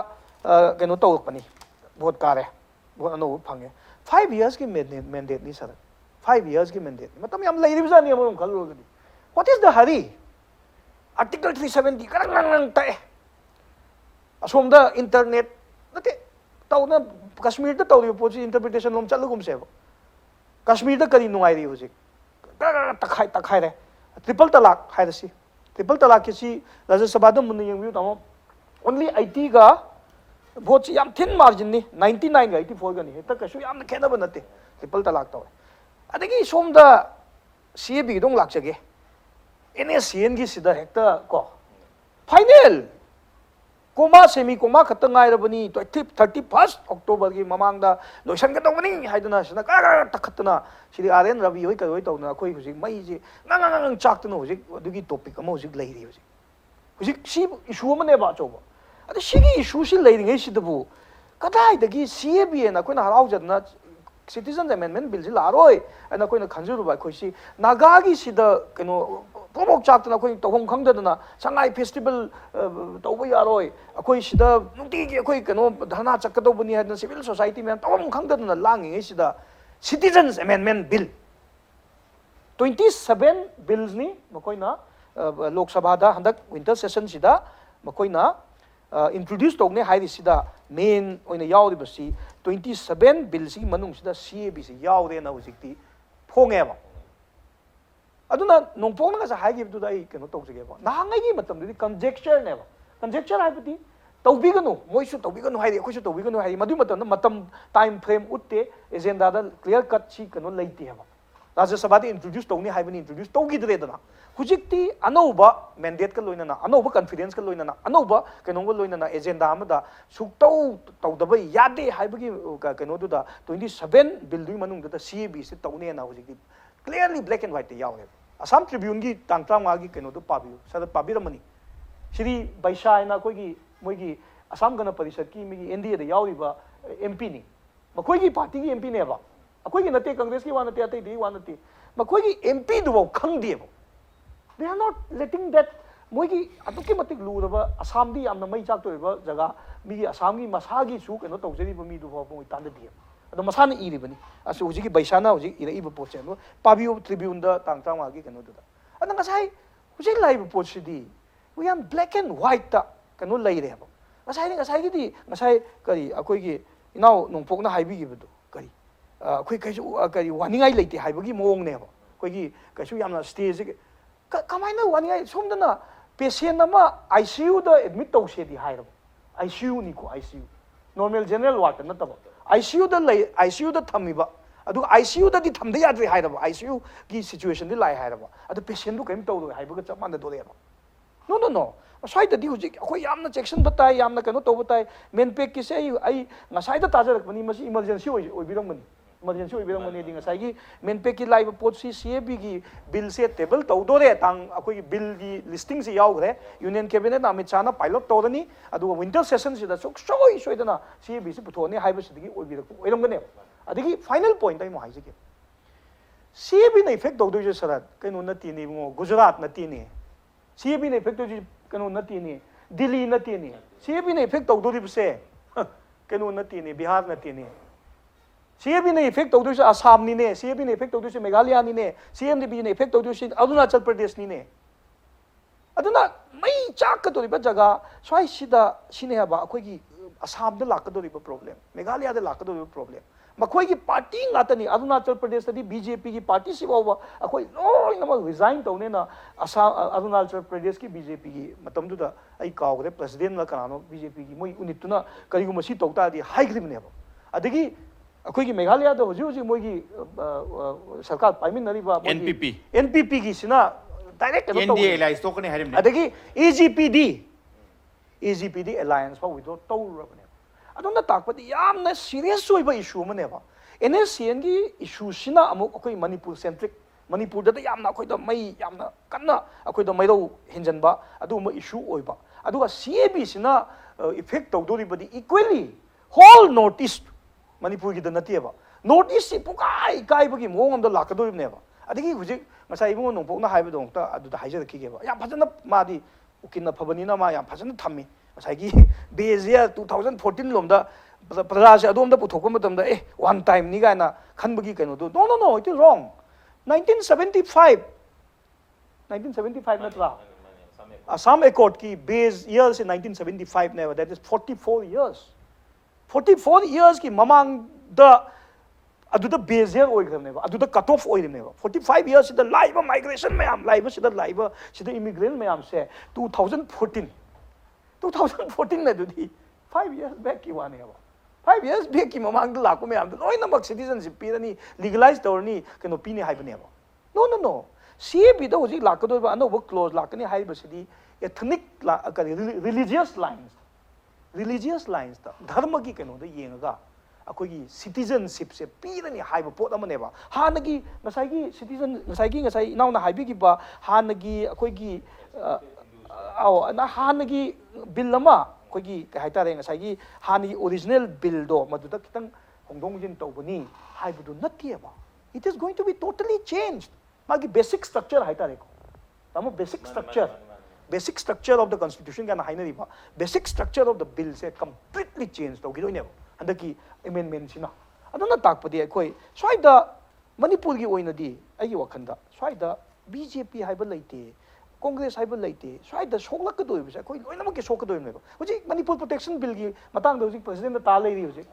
कनो तौरपनी वोट कारे वोट अनो फंगे 5 इयर्स की मैंडेट नी सर 5 years की mandate मतलब हम लाइरिबजानी हम खलोगदी व्हाट इज द हरी आर्टिकल 370 करंग ताए असोम द इंटरनेट नते तौना कश्मीर द तौरी पोची इंटरप्रिटेशन लोम चलगुम सेब कश्मीर द करी नुआइरी होजे तखाई रे ट्रिपल तलाक हाइरसी ट्रिपल तलाक की सी राज्य सभा द मुन यंग तमो ओनली 80 का वोट याम थिन मार्जिन नि 99 का 84 का नि त कशु याम खेनब नते ट्रिपल तलाक तौ अदगी सोमदा सीएबी दोंग लाक्चगे एनएससीएन की सिदा हेक्ता को फाइनल कोमा सेमी कोमा खतंग आइरबनी 31 अक्टोबर की ममांगदा लोइसन का तौबनी हाइदना सना का तखतना सिरी आरएन रवि होय करोय तौना कोई हुजिक मई जे नंग चाक्तनो हुजिक अदुगी टॉपिक अमा हुजिक लैरी हुजिक सी इशू अमने बा चोबा अद सिगी इशू सि लैरिङै सिदबु कदाइदगी सीएबी एना कोइना हराउजदना सिटीजन अमेंडमेंट बिल जी लारोय एना कोइना खंजुरुबा खोइसी नागागी सिदा कनो ꯄꯣꯛ ꯆꯥꯛꯇꯅ ꯑꯩꯈꯣꯏ ꯇꯧꯐꯝ ꯈꯪꯗꯗꯅ ꯁꯉꯥꯏ ꯐꯦꯁꯇꯤꯚꯦꯜ ꯇꯧꯕ ꯌꯥꯔꯣꯏ ꯑꯩꯈꯣꯏ ꯁꯤꯗ ꯅꯨꯡꯇꯤꯒꯤ ꯑꯩꯈꯣꯏ ꯀꯩꯅꯣ ꯙꯔꯅꯥ ꯆꯠꯀꯗꯧꯕꯅꯤ ꯍꯥꯏꯗꯅ ꯁꯤꯚꯤꯜ ꯁꯣꯁꯥꯏꯇꯤ ꯃꯌꯥꯝ ꯇꯧꯐꯝ ꯈꯪꯗꯗꯅ ꯂꯥꯡꯉꯤꯉꯩꯁꯤꯗ ꯁꯤꯇꯤꯖꯟꯁ ꯑꯦꯃꯦꯟꯃꯦꯟ ꯕꯤꯜ 27 ꯕꯤꯜꯁꯅꯤ ꯃꯈꯣꯏꯅ ꯂꯣꯛ ꯁꯚꯥꯗ ꯍꯟꯗꯛ ꯋꯤꯟꯇꯔ ꯁꯦꯁꯟꯁꯤꯗ ꯃꯈꯣꯏꯅ introduce ꯇꯧꯅꯦ ꯍꯥꯏꯔꯤꯁꯤꯗ ꯃꯦꯟ ꯑꯣꯏꯅ ꯌꯥꯎꯔꯤꯕꯁꯤ 27 ꯕꯤꯜꯁꯤꯒꯤ ꯃꯅꯨꯡꯁꯤꯗ CABꯁꯤ ꯌꯥꯎꯔꯦꯅ ꯍꯧꯖꯤꯛꯇꯤ ꯐꯣꯡꯉꯦꯕ ꯑꯗꯨꯅ ꯅꯣꯡꯄꯣꯛꯅ ꯉꯁꯥꯏ ꯍꯥꯏꯈꯤꯕꯗꯨꯗ ꯑꯩ ꯀꯩꯅꯣ ꯇꯧꯖꯒꯦꯕ ꯅꯍꯥꯟꯉꯩꯒꯤ ꯃꯇꯝꯗꯨꯗꯤ conjectureꯅꯦꯕ conjecture ꯍꯥꯏꯕꯗꯤ ꯇꯧꯕꯤꯒꯅꯨ ꯃꯣꯏꯁꯨ ꯇꯧꯕꯤꯒꯅꯨ ꯍꯥꯏꯔꯤ ꯑꯩꯈꯣꯏꯁꯨ ꯇꯧꯕꯤꯒꯅꯨ ꯍꯥꯏꯔꯤ ꯃꯗꯨꯒꯤ ꯃꯇꯝꯗ ꯃꯇꯝ ꯇꯥꯏꯝ ꯐ꯭ꯔꯦꯝ ꯎꯠꯇꯦ ꯑꯦꯖꯦꯟꯗꯥꯗ ꯀ꯭ꯂꯤꯌꯔ ꯀꯠ ꯁꯤ ꯀꯩꯅꯣ ꯂꯩꯇꯦꯕ ꯔꯥꯖ꯭य ꯁꯚꯥꯗ introduce ꯇꯧꯅꯤ ꯍꯥꯏꯕꯅꯤ introduce ꯇꯧꯈꯤꯗ꯭ꯔꯦꯗꯅ ꯍꯧꯖꯤꯛꯇꯤ ꯑꯅꯧꯕ ꯃꯦꯟꯗꯦꯠꯀ ꯂꯣꯏꯅꯅ ꯑꯅꯧꯕ ꯀꯟꯐꯤꯗꯦꯟꯁꯀ ꯂꯣꯏꯅꯅ ꯑꯅꯧꯕ ꯀꯩꯅꯣꯒ ꯂꯣꯏꯅꯅ ꯑꯦꯖꯦꯟꯗꯥ ꯑꯃꯗ ꯁꯨꯛꯇꯧ ꯇꯧꯗꯕ ꯌꯥꯗꯦ ꯍꯥꯏꯕꯒꯤ ꯀꯩꯅꯣꯗꯨꯗ 27 ꯕꯤꯜꯗꯨꯒꯤ ꯃꯅꯨꯡꯗꯨꯗ CABꯁꯤ ꯇꯧꯅꯦꯅ ꯍꯧꯖꯤꯛꯇꯤ ꯀ꯭ꯂꯤꯌꯔꯂꯤ ꯕ꯭ꯂꯦꯛ ꯑꯦꯟ ꯋꯥꯏꯠꯇ ꯌꯥꯎꯔꯦꯕ ꯑꯁꯥꯝ ꯇ꯭ꯔꯤꯕ꯭ꯌꯨꯟꯒꯤ ꯇꯥꯡ 35ꯒꯤ ꯀꯩꯅꯣꯗꯣ ꯄꯥꯕꯤꯌꯨ ꯁꯔꯠ ꯄꯥꯕꯤꯔꯝꯃꯅꯤ ꯁꯤꯔꯤ ꯕꯩꯁꯥ ꯍꯥꯏꯅ ꯑꯩꯈꯣꯏꯒꯤ ꯃꯣꯏꯒꯤ ꯑꯁꯥꯝ ꯒꯅ ꯄꯔꯤꯁꯠꯀꯤ ꯃꯤꯒꯤ NDAꯗ ꯌꯥꯎꯔꯤꯕ MPꯅꯤ ꯃꯈꯣꯏꯒꯤ ꯄꯥꯔꯇꯤꯒꯤ MPꯅꯦꯕ ꯑꯩꯈꯣꯏꯒꯤ ꯅꯠꯇꯦ ꯀꯪꯒ꯭ꯔꯦꯁꯀꯤ ꯋꯥ ꯅꯠꯇꯦ ꯑꯇꯩꯗꯤ ꯋꯥ ꯅꯠꯇꯦ ꯃꯈꯣꯏꯒꯤ MPꯗꯨꯐꯥꯎ ꯈꯪꯗꯦꯕ they are not letting that moigi aduki matik luraba Assam di yamna mai chak toiba jaga mi Assam gi masagi su keno tawjeri ba mi du ba moi tan di ado masana iri bani asu uji gi baisana uji ira iba poche no pabio tribune da tang tang gi keno da ana ngasai uji live poche di we are black and white ta keno lai re ba ngasai gi di ngasai kari akoi gi inau nongpok na haibi gi bu kari akoi kai su kari waningai leite haibagi moong ne ba koi gi kai su yamna stage kamaina waningai somdana patient ama ICU da admit tawse di hairab ICU ni ko ICU normal general ward na taba ICU da lay ICU da thamiba adu ICU da di thamde yadri hairab ICU gi situation di lai hairab adu patient du kaim tawdo haibaga chapman da dole no asai da di hujik akoi yamna section batai yamna kano to batai MANPAC ki se ai ngasai da tajarak mani masi emergency oi birang mani emergency oi birang mani di ngasai gi MANPAC ki live pot si CAB gi bill se table tawdo re tang akoi bill gi listing si yaw gre union cabinet Amit Shah na pilot tawdani adu winter session si da sok soi dana CAB si puthone haiba si gi oi birak oiram gane adigi final point ai mo haise ki CAB na effect tawdo je sarat kaino na ti ni mo Gujarat na ti ni CAB na effect tawdo kaino na ti ni Delhi na ti ni CAB na effect tawdo ri se kaino na ti ni Bihar na ti ni CAB na effect tawdo se Assam ni ne CAB na effect tawdo se Meghalaya ni ne CAB na effect tawdo se Arunachal Pradesh ni ne aduna mai chak ka tori ba jaga swai sida sine ba akoi gi Assam da lak do ri ba problem Meghalaya da lak do ri problem makoi gi party ngata ni Arunachal Pradesh da BJP gi party si ba akoi loi na resign tawne na Assam Arunachal Pradesh ki BJP gi matam du da ai kaw gre president la kanano BJP gi moi unituna kari gu masi tawta di high grip ne ba adigi akoi gi Meghalaya da hoji moi gi sarkar paimin nari ba NPP gi sina direct NDA alliance to kani harim ne adagi AGPD alliance pa withdraw tawrabane adona takpadi yamna serious oiba issue mane ba NSCN gi issue sina amuk akoi Manipur centric Manipur da yamna akoi da mai yamna kanna akoi da mairo hinjanba adu ma issue oiba aduga CAB sina effect tawdori badi equally whole northeast Manipur gi da natiba northeast si pukai kai bagi mong am da lakadori ne ba adigi hujik ngasai ibung nongpok na haiba dong ta adu da haija ki ge ba yam phajana madi ukina phabani na ma yam phajana thammi ngasai gi bezia 2014 lomda praja se adom da puthokpa matam da one time ni ga na khanbagi kaino do no it is wrong 1975 natra Assam Accord ki base years in 1975 never that is 44 years ki mamang da adu da base year oi gram neba adu da cut off oi neba 45 years the live migration mayam live sida live sida immigrant mayam se 2014 na dudi 5 years back ki wane ba 5 years back ki mamang da lakko mayam loi namak citizenship pirani legalize torni keno pini haibane ba no CAB da hoji lakko ba no clause lakani haiba sidi ethnic religious lines ta dharma ki keno da yenga akoi citizenship se pirani haiba pot amane ba hanagi ngasai gi citizen ngasai inaw na haibi gi ba hanagi akoi gi na hanagi bill ama akoi gi kai haitare ngasai gi hanagi original bill do madu da kitang hongdong jin tawbani haibu do natie ba it is going to be totally changed magi basic structure haitare ko tamo basic structure of the constitution kana hainari ba basic structure of the bill se completely changed to gidoi ne handaki amendment sina adana takpadi akoi swaida manipur gi oina di agi wakhanda swaida BJP haiba laite Congress haiba laite swaida soklak ka doi bisa koi loina ke sok doi ne ba hoji manipur protection bill gi matang hoji president ta lai ri hoji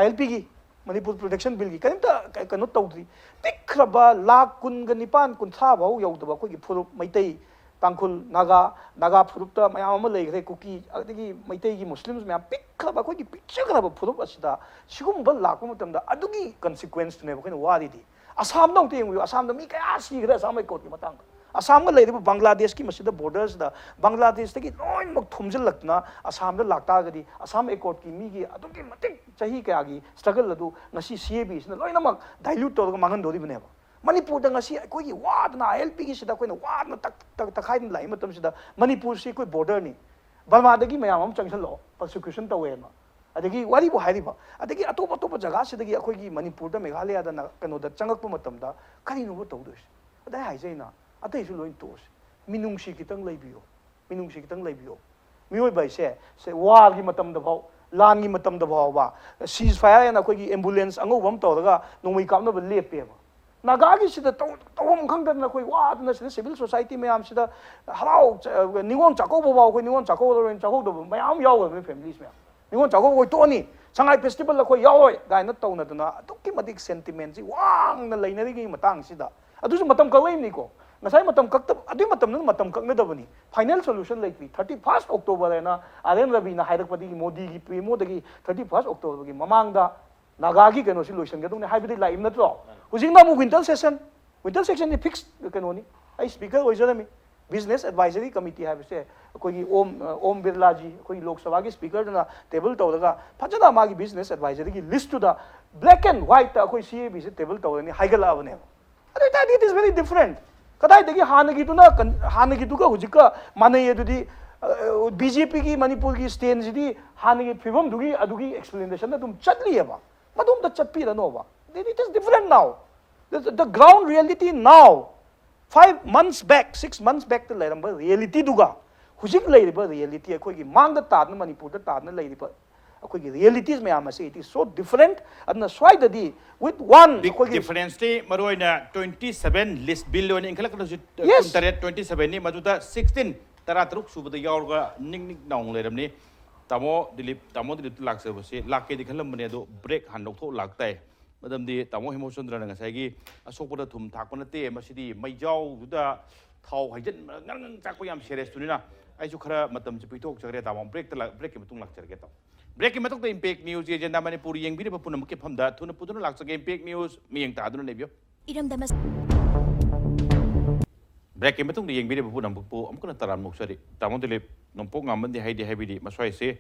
ILP gi manipur protection bill gi kanimta kano tawdri tikraba lakh kun ga nipan kun tha bau yaudaba koi gi phurup maitai tangkhul naga phurupta mayam ama leigre kuki adigi maitai gi muslims mayam pikraba koi gi pichagraba phurup asida sigumba lakpa matamda adugi consequence ne ba wari di asam dong te yeng asam da mi kaya sigre asam ai kot gi matang asam ga leiriba bangladesh ki masida borders da bangladesh tagi loin mak thumjil lakna asam da lakta gadi asam accord ki mi gi adugi matik chahi kaya gi struggle adu ngasi CAB sina loina mak dilute to ga mangan dori bane ba Manipur da ngasi koi gi wad na ILP gi sida koi na wad na tak khai din lai matam sida Manipur si koi border ni Burma da gi mayam am changsan lo persecution ta we ma adagi wari bo hairi ba adagi atop jaga sida gi koi gi Manipur da Meghalaya da na kano da changak pu matam da kari no to dos adai hai jaina atai su loin tos minungsi kitang leibiyo mioi bai se war gi matam da bau lan gi matam da bau ba ceasefire na koi gi ambulance ango bam to daga nongmai kam na ba lepe ba Nagagi sida tawam khang dan na koi wa na sida civil society mayam sida harau ningon chako bo koi ningon chako ro chako do mayam yaw ga families mayam ningon chako koi to ni sangai festival la koi yaw ga na to na duna tukki madik sentiment ji wang na lainari gi matang sida adu su matam kalai ni ko nasai matam kakta adu matam na matam kakna da bani final solution like 31st October na Aren Ravi na hairak padi Modi gi primo dagi 31st October gi mamang da Nagagi kano si lotion gadong ni hybrid laim na to Using na mo winter session ni fixed kano ni ay speaker hoy jara mi business advisory committee have se koi om Birla ji koi lok sabha gi speaker na table to daga phajana ma gi business advisory gi list to the black and white ta koi CAB se table to ni haigala avane ade that it is very different kadai dagi hanagi tu ka hujika manai edudi BJP ki Manipur ki stand ji hanagi phibam dugi adugi explanation na tum chatli ba madum da chatpi da no ba it is different now. The ground reality now, 5 months back, 6 months back, the reality duga. Hujik lairiba reality, akoi mang the tadna Manipur the tadna lairiba. Akoi realities me amase it is so different. And the swai the with one big difference te maroina 27 list bill on inkala yes 27 ni maduda 16 taratruk subada yaurga ning nong leiramni tamo dilip lakse bose lakke dikhalam mane do break han lokho laktai Madam Tamo Hemochandra and Sagi, a sopa tum taconate, Masidi, Majau, Guda, Tau, I didn't Takoyam Sheres Tunina. I took her Madam Chipito, Jareta, break him to Laksergeta. Break him to the Impake News, Agenda Manipur, young people put him keep him that, to put Laks again, Pake News, me and Tadun Nebio. Break him to the young people put him, I'm going to tell him, Moxari, Tamo Dilip, Nongpoknganba, the Heidi Heavy, Masai say.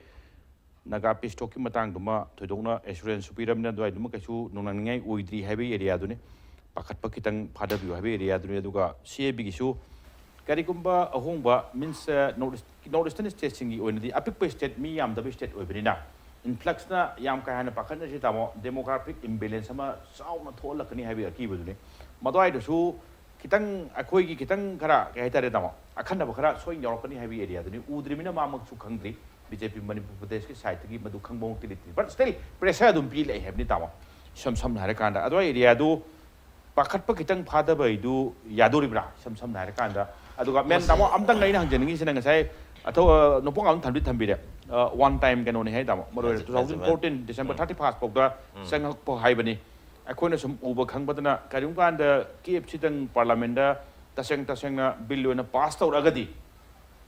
Naga pistoki matang duma thodona assurance supiram na doi duma kasu nonangai uidri heavy area dune pakat pakitang phada bi heavy area dune duga CAB gi su karikumba ahongba means northeastern state singi oinadi apik state mi yam da state oibina influx na yam ka hana pakat na tamo demographic imbalance ama sauna tholakani heavy aki budune madoi da su kitang akoi gi kitang khara kai tare tamo akhanda khara soi yorkani heavy area dune udrimina mamak su khangri BJP Manipur Pradesh ki side ki madu khangbong tiliti but still pressure dum pi lai have ni tamo sam nare kanda ado area du pakhat pa kitang phada bai du yadori bra sam nare kanda aduga men tamo amtang nei nang jeningi sina ngasai atho nopong am thambi de one time kan oni hai tamo maro 2014 December 31st pokda sang po hai bani akhona sum uba khangbadana karim kanda kf chitang parliament da taseng na bill na pass taw agadi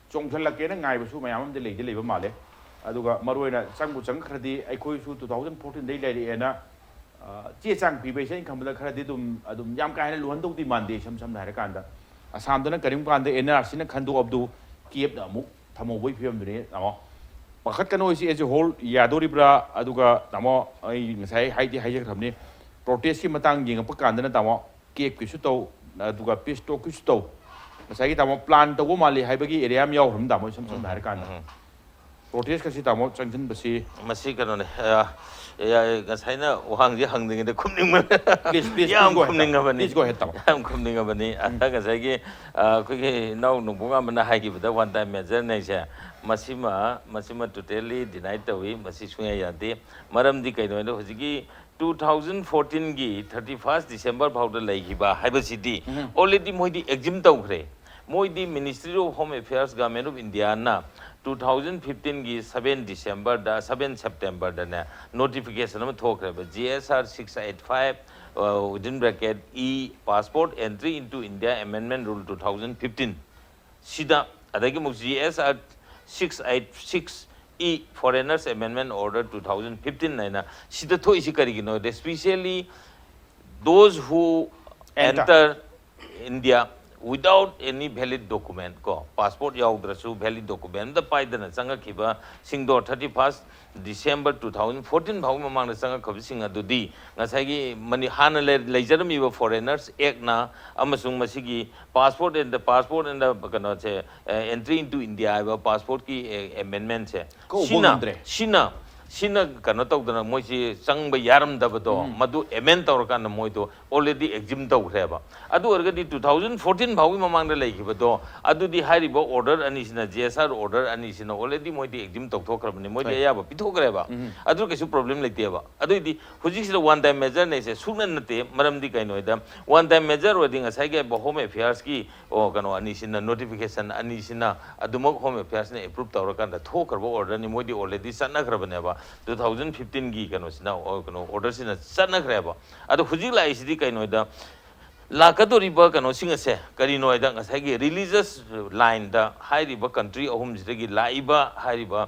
Chongthal la kena ngai basu mayam de leiba male aduga maroina changbu chang khradi aikoi su 2014 dei lai ena che chang pi beisen khamda khradi adum yam ka hena luhan dok di mande sam na hara kanda asam dana karim kanda NRC na khandu abdu kiep da mu thamo boi phiam dune amo pakhat kanoi si as a whole yadori bra aduga tamo ai ngasai haidi haijak thamni protest ki matang yeng pa kanda na tamo kep ki su to aduga pisto ki su to Masai tamo plan to mali haibagi area mi yaw rum tamo sam hara kanda protest kasi tamo changchen basi masi kano ne Gasaina Wang Yang the Kumning. Please Yam go ahead. Kumning of an Please go ahead. Yam Kumning of an Agasagi, quickly no Nongpoknganba Hagi with the one time measure nature. Masima totally denied the way, Masisway Yade, Madam Di Kaino, Hosigi. 2014 की 31 December powder लाइकिबा हाइबा city already मोइदी exim तौखरे मोइदी Ministry of Home Affairs Government of India ना 2015 की 7 December दा 7 September दा ना notification में थोकरे बा GSR 685 within bracket E passport entry into India amendment rule 2015 सीधा अदाकी मुझ GSR 686 Foreigners Amendment Order 2015 naina sida tho isi karigino especially those who enter India without any valid document ko passport yaudраsu valid document the paidana sanga khiba singdo 31st December 2014 bhaw mamang sanga khabi sing adudi ngasai mani hana leijarami ba foreigners act na amasung masigi passport and the kano che entry into India ba passport ki amendment che Shina cannot talk the Mochi sung by Yaram Dabado, Madu Emen Taukan Moito, already exim Taureba. Adu already 2014 Bawim among the lake, Adu the Haribo order and is in a GSR order and is in already Moiti exim Tokra, Moyaba, Pitogreba. Adu is a problem like Teva. Adu the Hujis the one time measure, they say soon and the Maram di Kainoida, one time measure wedding as I get Home Affairs or Kano Anishina notification, Anishina, Adumok Home Affairs approved Taurakan, the Toker order, and Modi already Sanakrabaneva. 2015 gi kanos now orders in a sana greba ado hujila isidi kainoida lakadori ba kano singa se karinoida ngasagi religious line da high river country ahum jigi laiba high river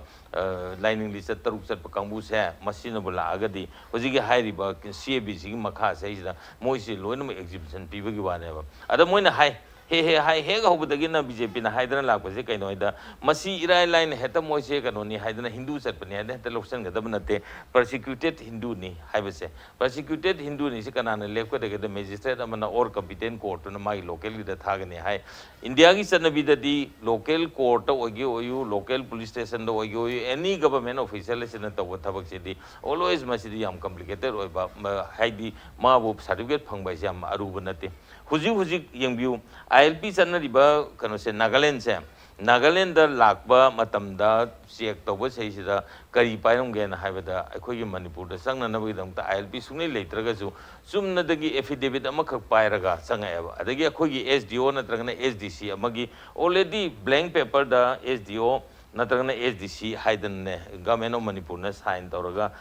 lining list taruk sat pakangbu se machine bula agadi hujigi high river CABC makha se ida moisi loinam exhibition pibagi wane ba ado moina high he go with the Gina BJP na Hydran Lapose Kainoida, Masi Irai line Heta Moise Kanoni, Hydran Hindu Serpania, the Losan Gadabanate, persecuted Hindu ni, Hibese, persecuted Hindu Nisikan and Leko the magistrate amana or competent court on my local the Thagani High. India is an the local court or you, local police station, or you, any government official is in the Tabak City, always Masidi complicated or Heidi Mabu certificate Pang by Jam Arubanate. Huji young view, ILP Sana Riba, Kanose Nagaland Sam. Nagaland the Lakba, Matamda, Siak Toba Saisida, Kari Payam Gan Havada, Akoy Manipur, the Sang and Navidam, the ILP Suni later Gazu, Sum Nadagi affidavit Amaka Pyraga, Sanga, Adagi Akoy SDO, Natrana SDC, Amagi, already blank paper the SDO. Natrana SDC hidden government of Manipur sign Toraga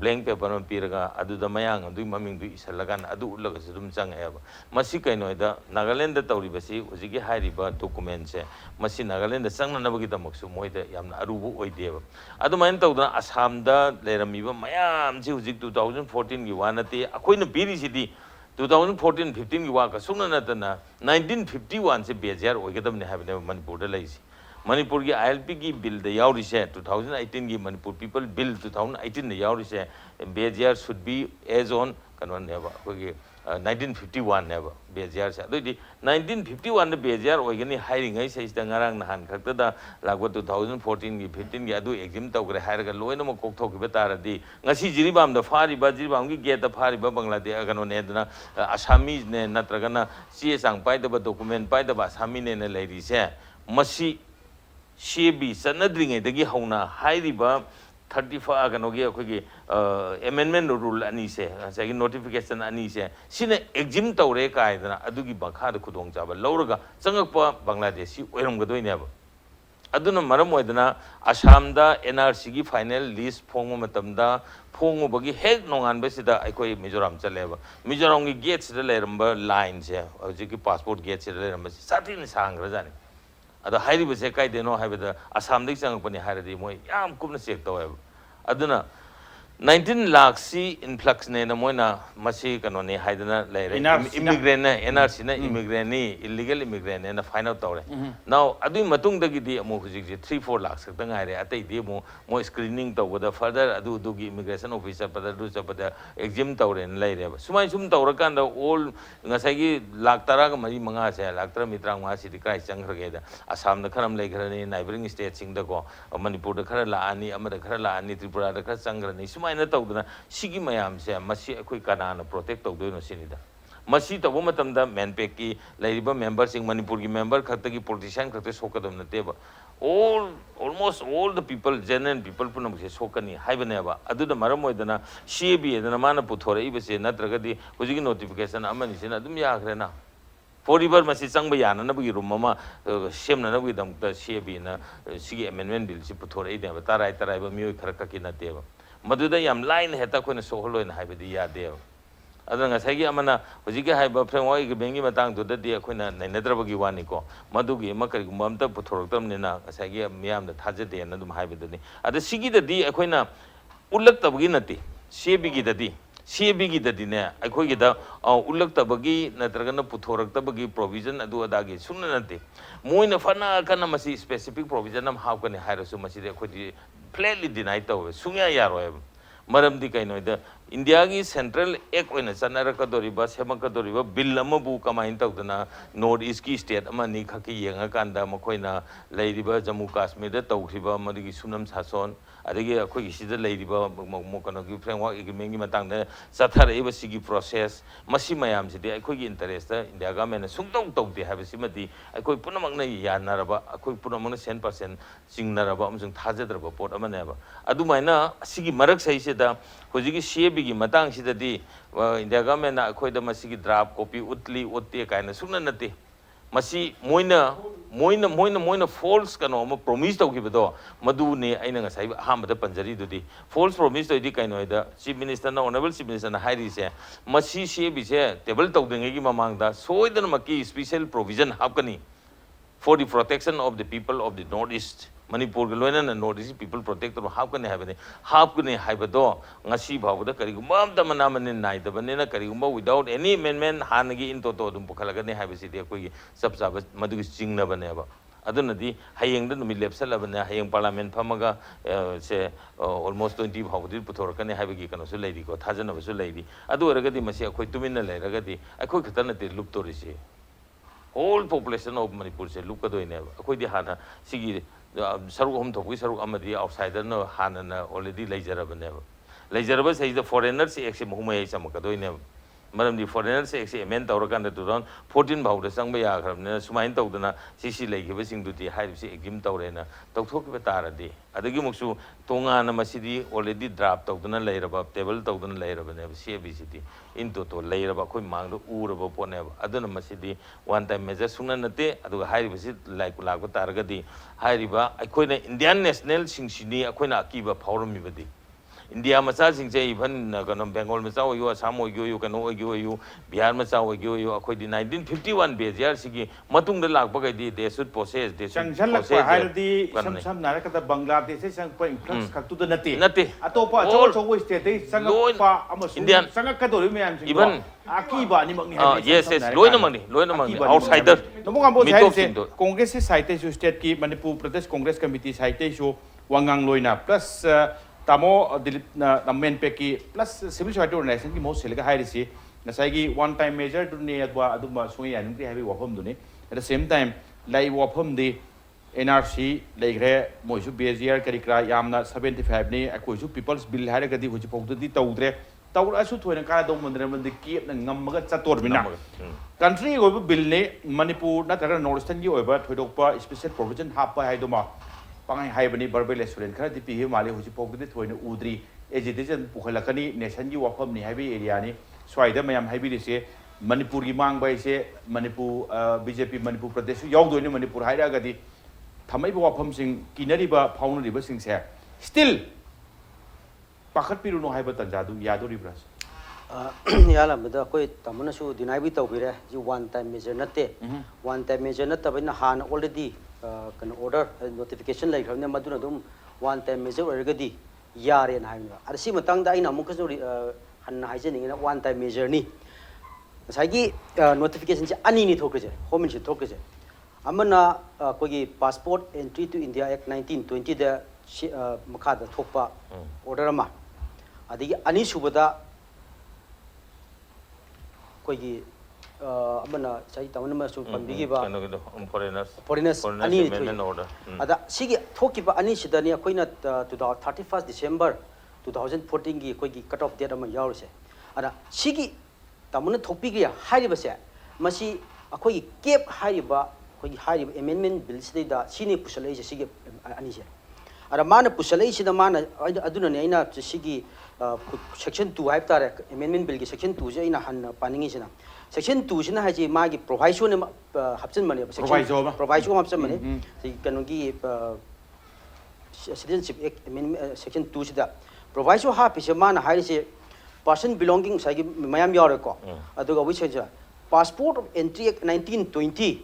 blank paper on Piraga, Adu the Mayang, do Maming Salagan, Adu Lagasum Sang Eva. Masika Noida, Nagaland the Tauribasi, Uzigi Hariba documents, Masi Nagaland the Sang Navagita Moxu Moida Yam Arubu Oideva. Adamanta Ashamda, Leramiva, Mayam, Zizik 2014, Yuanati, Aquina Piri City. 2014-15 Yuaka, sooner than 1951 Bejar, Ogadam have never Manipur lazy. Manipur ki ILP ki bill the yauri se 2018 ki Manipur people bill 2018 the yauri se BJR should be as on kanwan never 1951 never BJR se 1951 the BJR ogani hiring ai se ngarang nahan khakta da lagwa 2014 ki 15 ki adu exam tawgre hire loina mo kok thok betara di ngasi jiribam da fari ba jiribam ki get da fari ba Bangladesh kanwan ne dana Assamese ne natragana CA sang pai da document pai da Assami ne ne lady se masi CAB Sanadring, the Gihona, High River 35 Ganogi, amendment rule Anise, second notification Anise, Sine exim Taureka, Adugi Bakha Kudong Java, Lauraga, Sangapa, Bangladesh, Uram Gado never. Aduna Maramoidana, Ashamda, NRCG final list, Pongo Matamda, Pongo Bagi, head no ambassador, I call Mizoram Chaleva. Mizoram gets the Leramba lines, Jiki passport gets the Leramba, Satin Sang Razani. The high was a kite, they know have the Assam company hired the Moy, Yam couldn't say, however. Aduna 19 lakh C influx ne Moina, Masi Canone, Hidena, immigrant, NRC, immigrant, illegal immigrant, and a final tower. Now, Adu Matung the Gidi, Mohuji, 3-4 lakhs, at the demo, more screening with the further Adu Dugi immigration officer, but the exim tower and later. Sumaisum Taurakan, the old Nasagi, Laktara, Mari Mangasa, Laktra Mitrang Masi, the Christ Sangragada, Assam the Karam Lake, neighboring states in the Go, Manipur, the Kerala, Amada Kerala, Tripura, the Sangrani. ꯑꯗꯨꯃꯥꯏꯅ ꯇꯧꯗꯅ ꯁꯤꯒꯤ ꯃꯌꯥꯝꯁꯦ ꯃꯁꯤ ꯑꯩꯈꯣꯏ ꯀꯅꯥꯅ protect ꯇꯧꯗꯣꯏꯅꯣ ꯁꯤꯅꯤꯗ ꯃꯁꯤ ꯇꯧꯕ ꯃꯇꯝꯗ ꯃꯦꯟꯄꯦꯛꯀꯤ ꯂꯩꯔꯤꯕ ꯃꯦꯝꯕꯔꯁꯤꯡ ꯃꯅꯤꯄꯨꯔꯒꯤ ꯃꯦꯝꯕꯔ ꯈꯛꯇꯒꯤ ꯄꯣꯂꯤꯇꯤꯁꯤꯌꯥꯟ ꯈꯛꯇ ꯁꯣꯛꯀꯗꯕ ꯅꯠꯇꯦꯕ almost all the people genuine people ꯄꯨꯝꯅꯃꯛꯁꯦ ꯁꯣꯛꯀꯅꯤ ꯍꯥꯏꯕꯅꯦꯕ ꯑꯗꯨꯗ ꯃꯔꯝ ꯑꯣꯏꯗꯅ CAB ꯑꯗꯨꯅ ꯃꯥꯅ ꯄꯨꯊꯣꯔꯛꯏꯕꯁꯦ ꯅꯠꯇ꯭ꯔꯒꯗꯤ ꯍꯧꯖꯤꯛꯀꯤ ꯅꯣꯇꯤꯐꯤꯀꯦꯁꯟ ꯑꯃꯅꯤꯁꯤꯅ ꯑꯗꯨꯝ ꯌꯥꯈ꯭ꯔꯦꯅ ꯐꯣꯔꯤꯕꯔ ꯃꯁꯤ ꯆꯪꯕ ꯌꯥꯅꯅꯕꯒꯤ ꯔꯨꯝ ꯑꯃ ꯁꯦꯝꯅꯅꯕꯒꯤꯗꯃꯛꯇ CABꯅ ꯁꯤꯒꯤ ꯑꯦꯃꯦꯟꯃꯦꯟ ꯕꯤꯜꯁꯤ ꯄꯨꯊꯣꯔꯛꯏꯅꯦꯕ ꯇꯔꯥꯏꯕ ꯃꯤꯑꯣꯏ ꯈꯔ ꯈꯛꯀꯤ ꯅꯠꯇꯦꯕ ꯃꯗꯨꯗ ꯌꯥꯝ ꯂꯥꯏꯅ ꯍꯦꯛꯇ ꯑꯩꯈꯣꯏꯅ ꯁꯣꯛꯍꯜꯂꯣꯏꯅ ꯍꯥꯏꯕꯗꯤ ꯌꯥꯗꯦꯕ ꯑꯗꯨꯅ ꯉꯁꯥꯏꯒꯤ ꯑꯃꯅ ꯍꯧꯖꯤꯛꯀꯤ ꯍꯥꯏꯕ ꯐ꯭ꯔꯦꯝꯋꯥꯔꯛ ꯑꯦꯒ꯭ꯔꯤꯃꯦꯟꯒꯤ ꯃꯇꯥꯡꯗꯨꯗꯗꯤ ꯑꯩꯈꯣꯏꯅ ꯅꯩꯅꯗ꯭ꯔꯕꯒꯤ ꯋꯥꯅꯤꯀꯣ ꯃꯗꯨꯒꯤ ꯑꯃ ꯀꯔꯤꯒꯨꯝꯕ ꯑꯝꯇ ꯄꯨꯊꯣꯔꯛꯇꯕꯅꯤꯅ ꯉꯁꯥꯏꯒꯤ ꯃꯤꯌꯥꯝꯗ ꯊꯥꯖꯗꯦꯅ ꯑꯗꯨꯝ ꯍꯥꯏꯕꯗꯨꯅꯤ ꯑꯗ ꯁꯤꯒꯤꯗꯗꯤ ꯑꯩꯈꯣꯏꯅ ꯎꯠꯂꯛꯇꯕꯒꯤ ꯅꯠꯇꯦ CABꯒꯤꯗꯗꯤꯅꯦ ꯑꯩꯈꯣꯏꯒꯤꯗ ꯎꯠꯂꯛꯇꯕꯒꯤ ꯅꯠꯇ꯭ꯔꯒꯅ ꯄꯨꯊꯣꯔꯛꯇꯕꯒꯤ ꯄ꯭ꯔꯣꯕꯤꯖꯟ ꯑꯗꯨ ꯑꯗꯥꯒꯤ ꯁꯨꯡꯅ ꯅꯠꯇꯦ ꯃꯣꯏꯅ ꯐꯅ ꯀꯟꯅ ꯃꯁꯤ ꯁ꯭ꯄꯦꯁꯤꯐꯤꯛ ꯄ꯭ꯔꯣꯕꯤꯖꯟ ꯑꯃ ꯍꯥꯞꯀꯅꯤ ꯍꯥꯏꯔꯁꯨ ꯃꯁꯤꯗꯤ ꯑꯩꯈꯣꯏꯗꯤ ꯐ꯭ꯂꯦꯠꯂꯤ ꯗꯤꯅꯥꯏ ꯇꯧꯋꯦ ꯁꯨꯡꯌꯥ ꯌꯥꯔꯣꯏꯕ ꯃꯔꯝꯗꯤ ꯀꯩꯅꯣꯗ ꯏꯟꯗꯤꯌꯥꯒꯤ ꯁꯦꯟꯇ꯭ꯔꯦꯜ ꯑꯦꯛ ꯑꯣꯏꯅ ꯆꯠꯅꯔꯛꯀꯗꯧꯔꯤꯕ ꯁꯦꯝꯃꯛꯀꯗꯧꯔꯤꯕ ꯕꯤꯜ ꯑꯃꯕꯨ ꯀꯃꯥꯏꯅ ꯇꯧꯗꯅ ꯅꯣꯔꯠ ꯏꯁꯀꯤ ꯁ꯭ꯇꯦꯠ ꯑꯃꯅꯤ ꯈꯛꯀꯤ ꯌꯦꯡꯉꯀꯥꯟꯗ ꯃꯈꯣꯏꯅ ꯂꯩꯔꯤꯕ ꯖꯃꯨ ꯀꯥꯁꯃꯤꯔꯗ ꯇꯧꯈꯤꯕ ꯃꯗꯨꯒꯤ ꯁꯨꯅꯝ ꯁꯥꯁꯣꯟ ꯑꯗꯒꯤ ꯑꯩꯈꯣꯏꯒꯤ ꯁꯤꯗ ꯂꯩꯔꯤꯕ ꯀꯩꯅꯣꯒꯤ ꯐ꯭ꯔꯦꯝꯋꯥꯔꯛ ꯑꯦꯒ꯭ꯔꯤꯃꯦꯟꯒꯤ ꯃꯇꯥꯡꯗ ꯆꯠꯊꯔꯛꯏꯕ ꯁꯤꯒꯤ ꯄ꯭ꯔꯣꯁꯦꯁ ꯃꯁꯤ ꯃꯌꯥꯝꯁꯤꯗꯤ ꯑꯩꯈꯣꯏꯒꯤ ꯏꯟꯇꯔꯦꯁꯇ ꯏꯟꯗꯤꯌꯥ ꯒꯚꯔꯟꯃꯦꯟꯠꯅ ꯁꯨꯡꯇꯧ ꯇꯧꯗꯦ ꯍꯥꯏꯕꯁꯤꯃꯗꯤ ꯑꯩꯈꯣꯏ ꯄꯨꯝꯅꯃꯛꯅ ꯌꯥꯅꯔꯕ ꯑꯩꯈꯣꯏ ꯄꯨꯝꯅꯃꯛꯅ 100% ꯆꯤꯡꯅꯔꯕ ꯑꯃꯁꯨꯡ ꯊꯥꯖꯗ꯭ꯔꯕ ꯄꯣꯠ ꯑꯃꯅꯦꯕ ꯑꯗꯨꯃꯥꯏꯅ ꯑꯁꯤꯒꯤ ꯃꯔꯛꯁꯤꯗ ꯍꯧꯖꯤꯛꯀꯤ CABꯒꯤ ꯃꯇꯥꯡꯁꯤꯗꯗꯤ ꯏꯟꯗꯤꯌꯥ ꯒꯚꯔꯟꯃꯦꯟꯠꯅ ꯑꯩꯈꯣꯏꯗ ꯃꯁꯤꯒꯤ ꯗ꯭ꯔꯥꯐ ꯀꯣꯄꯤ ꯎꯠꯇꯦ ꯀꯥꯏꯅ ꯁꯨꯡꯅ ꯅꯠꯇꯦ ꯃꯁꯤ ꯃꯣꯏꯅ ꯐꯣꯜꯁ ꯀꯩꯅꯣ ꯑꯃ ꯄ꯭ꯔꯣꯃꯤꯁ ꯇꯧꯈꯤꯕꯗꯣ ꯃꯗꯨꯅꯦ ꯑꯩꯅ ꯉꯁꯥꯏ ꯑꯍꯥꯟꯕꯗ ꯄꯟꯖꯔꯤꯗꯨꯗꯤ ꯐꯣꯜꯁ ꯄ꯭ꯔꯣꯃꯤꯁ ꯇꯧꯔꯤꯗꯤ ꯀꯩꯅꯣꯗ ꯆꯤꯐ ꯃꯤꯅꯤꯁꯇꯔꯅ ꯑꯣꯅꯔꯦꯕꯜ ꯆꯤꯐ ꯃꯤꯅꯤꯁꯇꯔꯅ ꯍꯥꯏꯔꯤꯁꯦ ꯃꯁꯤ CABꯁꯦ ꯇꯦꯕꯜ ꯇꯧꯗ꯭ꯔꯤꯉꯩꯒꯤ ꯃꯃꯥꯡꯗ ꯁꯣꯏꯗꯅꯃꯛꯀꯤ ꯁ꯭ꯄꯦꯁꯤꯌꯦꯜ ꯄ꯭ꯔꯣꯕꯤꯖꯟ ꯍꯥꯞꯀꯅꯤ for the protection of the people of the Northeast. Manipur loina Northeast people protect the Hapkuni Hibado, Nasi Bawda Karigumam, the Manamani night, the Banana Karigumba without any amendment, Hanagi in Toto, Pukalagani Habisi, Subsabas, Madus Jingna Baneva. Adunadi, Hayang the Milepsala, Hayang Parliament Pamaga, say almost 20 Hawdi Putorkan, Habikan of lady, got Hazan of a lady. Adu Ragadi Masia, quite 2 minutes Ragadi, I could alternative look to receive. Whole population of Manipur say look at doing never. Akoi hana sigi saru home to saru amadi outsider no hana already laseraba never. Laseraba says the foreigners actually humay samakado never. Madam the foreigners actually meant Taurakan to run 14 Bauda Sangbaya, Sumain Todana, Sisi Lake, wishing to the high Gim Taurena, Tokokatara day. Adagimusu, Tonga Namasidi already dropped Todana layer above table, Todana layer of never CABCT into to layer of Mango, Uraba Ponev, Adana Masidi, one time measure Sunanate, Adu high visit like Lagotargadi, High River, Aquina Indian National Singshini, Aquina Akiba Power Mivadi. India massaging say even Bengal Masao, you are some you can know you, Bihar Masao, you are quite in 1951 base, Yarsiki, Matung the Lakbagadi, they should possess, they should possess some Naraka Bangladesh and point plus to the Nati. Atopa, always state, Indian Sanakadorian, even Akiba, yes, low money, outsider. The Mongambo Congress citation state keep Manipur Pradesh Congress Committee citation, Wangang Loina plus. Tamo MANPAC plus civil society organization की most select high resi nasagi one time measure to ne adwa aduma sui and heavy wapum dune at the same time lai wapum the NRC like re moju bezier karikra yamna 75 ne akoju people's bill hare gadi hoji pokdu di tawdre tawra asu thoina ka do mandre the keep na ngamaga chator bina country go bill ne Manipur na tara northeastern gi oba thoidokpa special provision hapa haidoma Pangai Haibani Barbel Restaurant, Kadipi, Mali, which poked it when Udri, agitation, Puhalakani, Nasanji Wapam, Nihabi, Ariani, so I am happy to say Manipuri Mang by say Manipur, BJP, Manipur Pradesh, Yodo, Manipur, Haidagadi, Tamai Wapam sing, Kinariba, Pound River sings here. Still, Pakat Piru no Haibatan Jadu, Yadu Rivers. Yala, but the Koi Tamanashu, deny with Ovira, you one time measure not there. One time measure not in the Han already. Can order notification like Madunadum one time measure or Gadi Yar and Haima. I see Matanga in a Mukasuri and hygienic in a one time measure ni. Sagi notifications Anini Tokaja, Hominship Tokaja. Amana Kogi passport entry to India Act 1920 the Makada Topa Orderama. Adi Anishubada Kogi. Amana say Tamanama to foreigners Ada Sigi Tokiba Anishidania Queen at to the 31st December 2014 की कोई की cut off date अमा यावरसे अदा सिगी तमुना थोपीगी हारिबसे मसी अखोई cap हारिबा कोई हारिबा amendment bill सिदा सिने पुसलै सिगी अनिसे अदा माना पुसलै सिदा माना अदुना ने आइना सिगी सेक्शन 2 हाइब तारे अमेंडमेंट बिल की सेक्शन 2 से आइना हन पानिंगी सिना सेक्शन 2 सिना हाजी मागी प्रोवाइसो ने हप्चन मने प्रोवाइसो हप्चन मने कनो की सिटीजनशिप एक्ट अमेंडमेंट सेक्शन 2 सिदा प्रोवाइसो हापिसे माना हारिसे पर्सन बिलोंगिंग सागी मयाम यावरेको अदुगा विसे पासपोर्ट ऑफ एंट्री एक्ट 1920